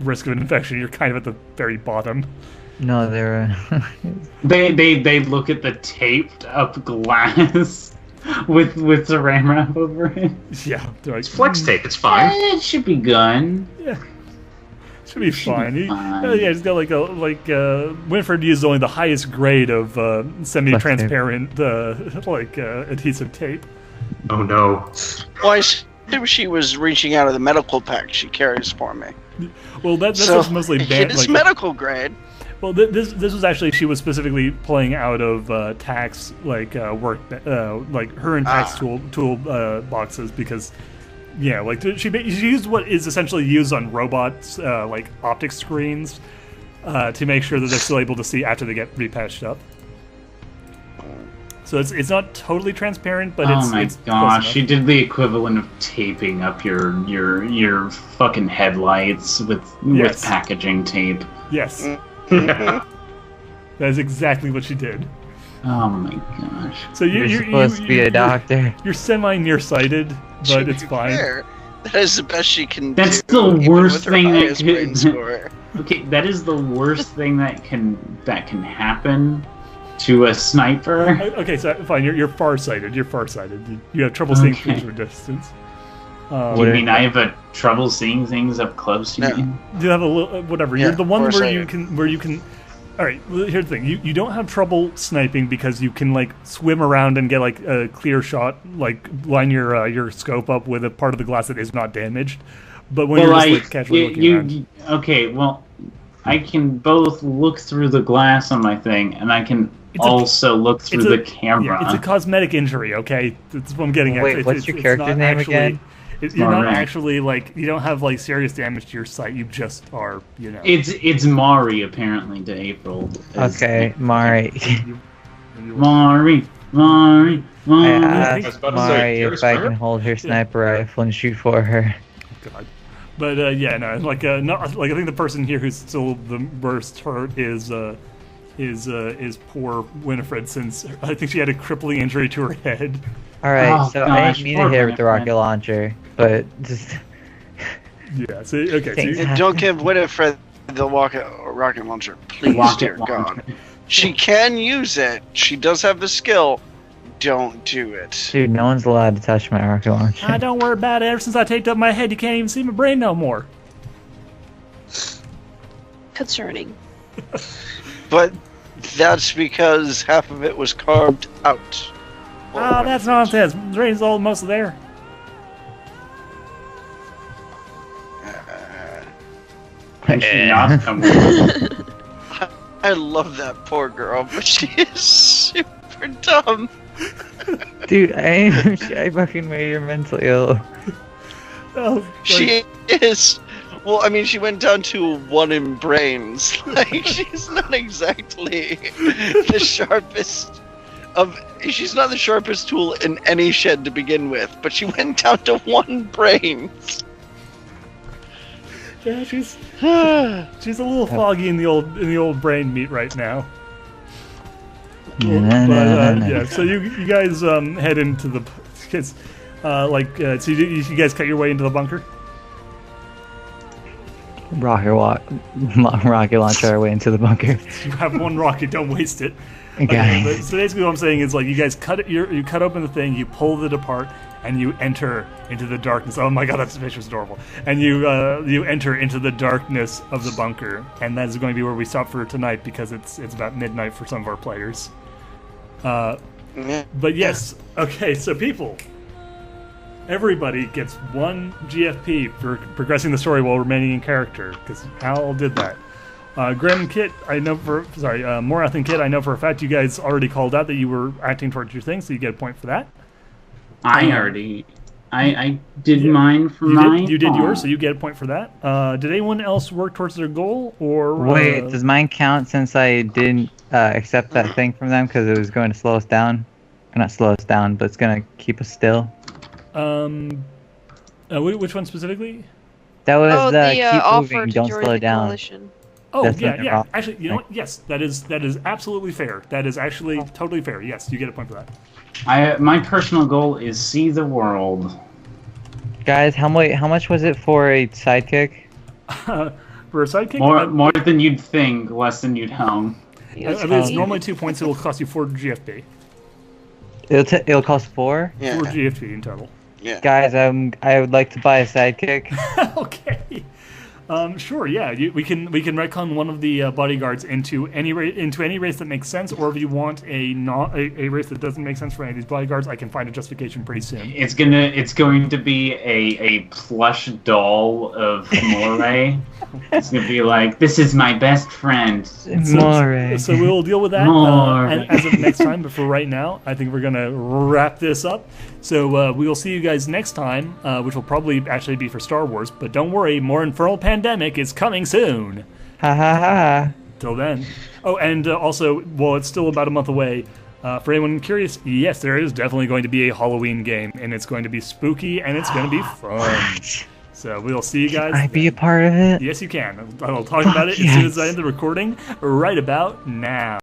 risk of an infection, you're kind of at the very bottom. No, they're they look at the taped up glass with saran wrap over it. Yeah, they're it's flex tape. It's fine. It should be good. Yeah. Should be fine. He's got Winfred used only the highest grade of semi-transparent adhesive tape. Oh no! Well, I assume she was reaching out of the medical pack she carries for me. Well, that's mostly it is medical grade. Well, this was actually she was specifically playing out of Tax work her and Tax tool boxes because. Yeah, she used what is essentially used on robots, optic screens, to make sure that they're still able to see after they get repatched up. So it's not totally transparent, but it's. Oh my gosh! She did the equivalent of taping up your fucking headlights with packaging tape. Yes. That is exactly what she did. Oh my gosh! So you're supposed to be a doctor. You're semi-nearsighted, but it's fine. That is the best she can do. That's the worst thing that could. Okay, that is the worst thing that can happen to a sniper. Okay, so fine. You're farsighted. You're farsighted. You have trouble seeing things from a distance. You mean I have trouble seeing things up close? You have a little whatever. Yeah, you're the one where you can. All right, well, here's the thing. You don't have trouble sniping because you can swim around and get a clear shot, line your scope up with a part of the glass that is not damaged. But when you're just casually looking around. Okay, well, I can both look through the glass on my thing, and I can also look through the camera. Yeah, it's a cosmetic injury, okay? That's what I'm getting at. Wait, what's your character's name again? You're not actually, like, you don't have, like, serious damage to your sight. You just are, you know. It's Moray, apparently, to April. Okay, Moray. Moray. I asked Moray if I can hold her sniper rifle and shoot for her. God. But, yeah, no, like, I think the person here who's still the worst hurt is poor Winifred, since I think she had a crippling injury to her head. Alright, so I didn't mean to hit her with the rocket launcher, but just... Yeah, so, okay. So don't give Winifred the rocket launcher, please, dear God. She can use it. She does have the skill. Don't do it. Dude, no one's allowed to touch my rocket launcher. Don't worry about it. Ever since I taped up my head, you can't even see my brain no more. Concerning. But that's because half of it was carved out. Oh, that's nonsense. The brain's most there. I love that poor girl, but she is super dumb. Dude, I fucking made her mentally ill. Oh, she is. Well, I mean, she went down to 1 in brains. Like, she's not exactly the sharpest of. She's not the sharpest tool in any shed to begin with, but she went down to 1 brain. Yeah, she's a little foggy in the old brain meat right now. Yeah, so you guys head into the so you guys cut your way into the bunker. Rocket launch our way into the bunker. You have 1 rocket, don't waste it. Okay. So basically, what I'm saying is, like, you guys you cut open the thing, you pull it apart, and you enter into the darkness. Oh my God, that fish was adorable. And you enter into the darkness of the bunker, and that is going to be where we stop for tonight because it's about midnight for some of our players. But yes, okay. So people, everybody gets 1 GFP for progressing the story while remaining in character, because Hal did that. Grim Kit, Morath and Kit, I know for a fact you guys already called out that you were acting towards your thing, so you get a point for that. I did mine for mine. You did yours, so you get a point for that. Did anyone else work towards their goal, or wait? Does mine count since I didn't accept that thing from them because it was going to slow us down? Or not slow us down, but it's going to keep us still. Which one specifically? That was keep offer moving, to don't join slow the down. coalition. Oh, That's yeah. Actually, you know what? Yes, that is absolutely fair. That is actually totally fair. Yes, you get a point for that. My personal goal is see the world. Guys, how much was it for a sidekick? For a sidekick? More than you'd think, less than you'd home. It's normally 2 points. It will cost you 4 GFP. It'll cost 4? Yeah. 4 GFP in total. Yeah. Guys, I would like to buy a sidekick. Okay. Sure, yeah. We can retcon one of the bodyguards into any race that makes sense, or if you want a race that doesn't make sense for any of these bodyguards, I can find a justification pretty soon. It's going to be a plush doll of Moray. It's gonna be like, this is my best friend. Moray. So we'll deal with that as of next time. But for right now, I think we're gonna wrap this up. So we will see you guys next time, which will probably actually be for Star Wars. But don't worry, more Infernal Pandemic is coming soon. Ha ha ha. Till then. Oh, and also, well, it's still about a month away. For anyone curious, yes, there is definitely going to be a Halloween game, and it's going to be spooky, and it's going to be fun. What? So we'll see you guys. Can I be a part of it? Yes, you can. I'll talk about it as soon as I end the recording, right about now.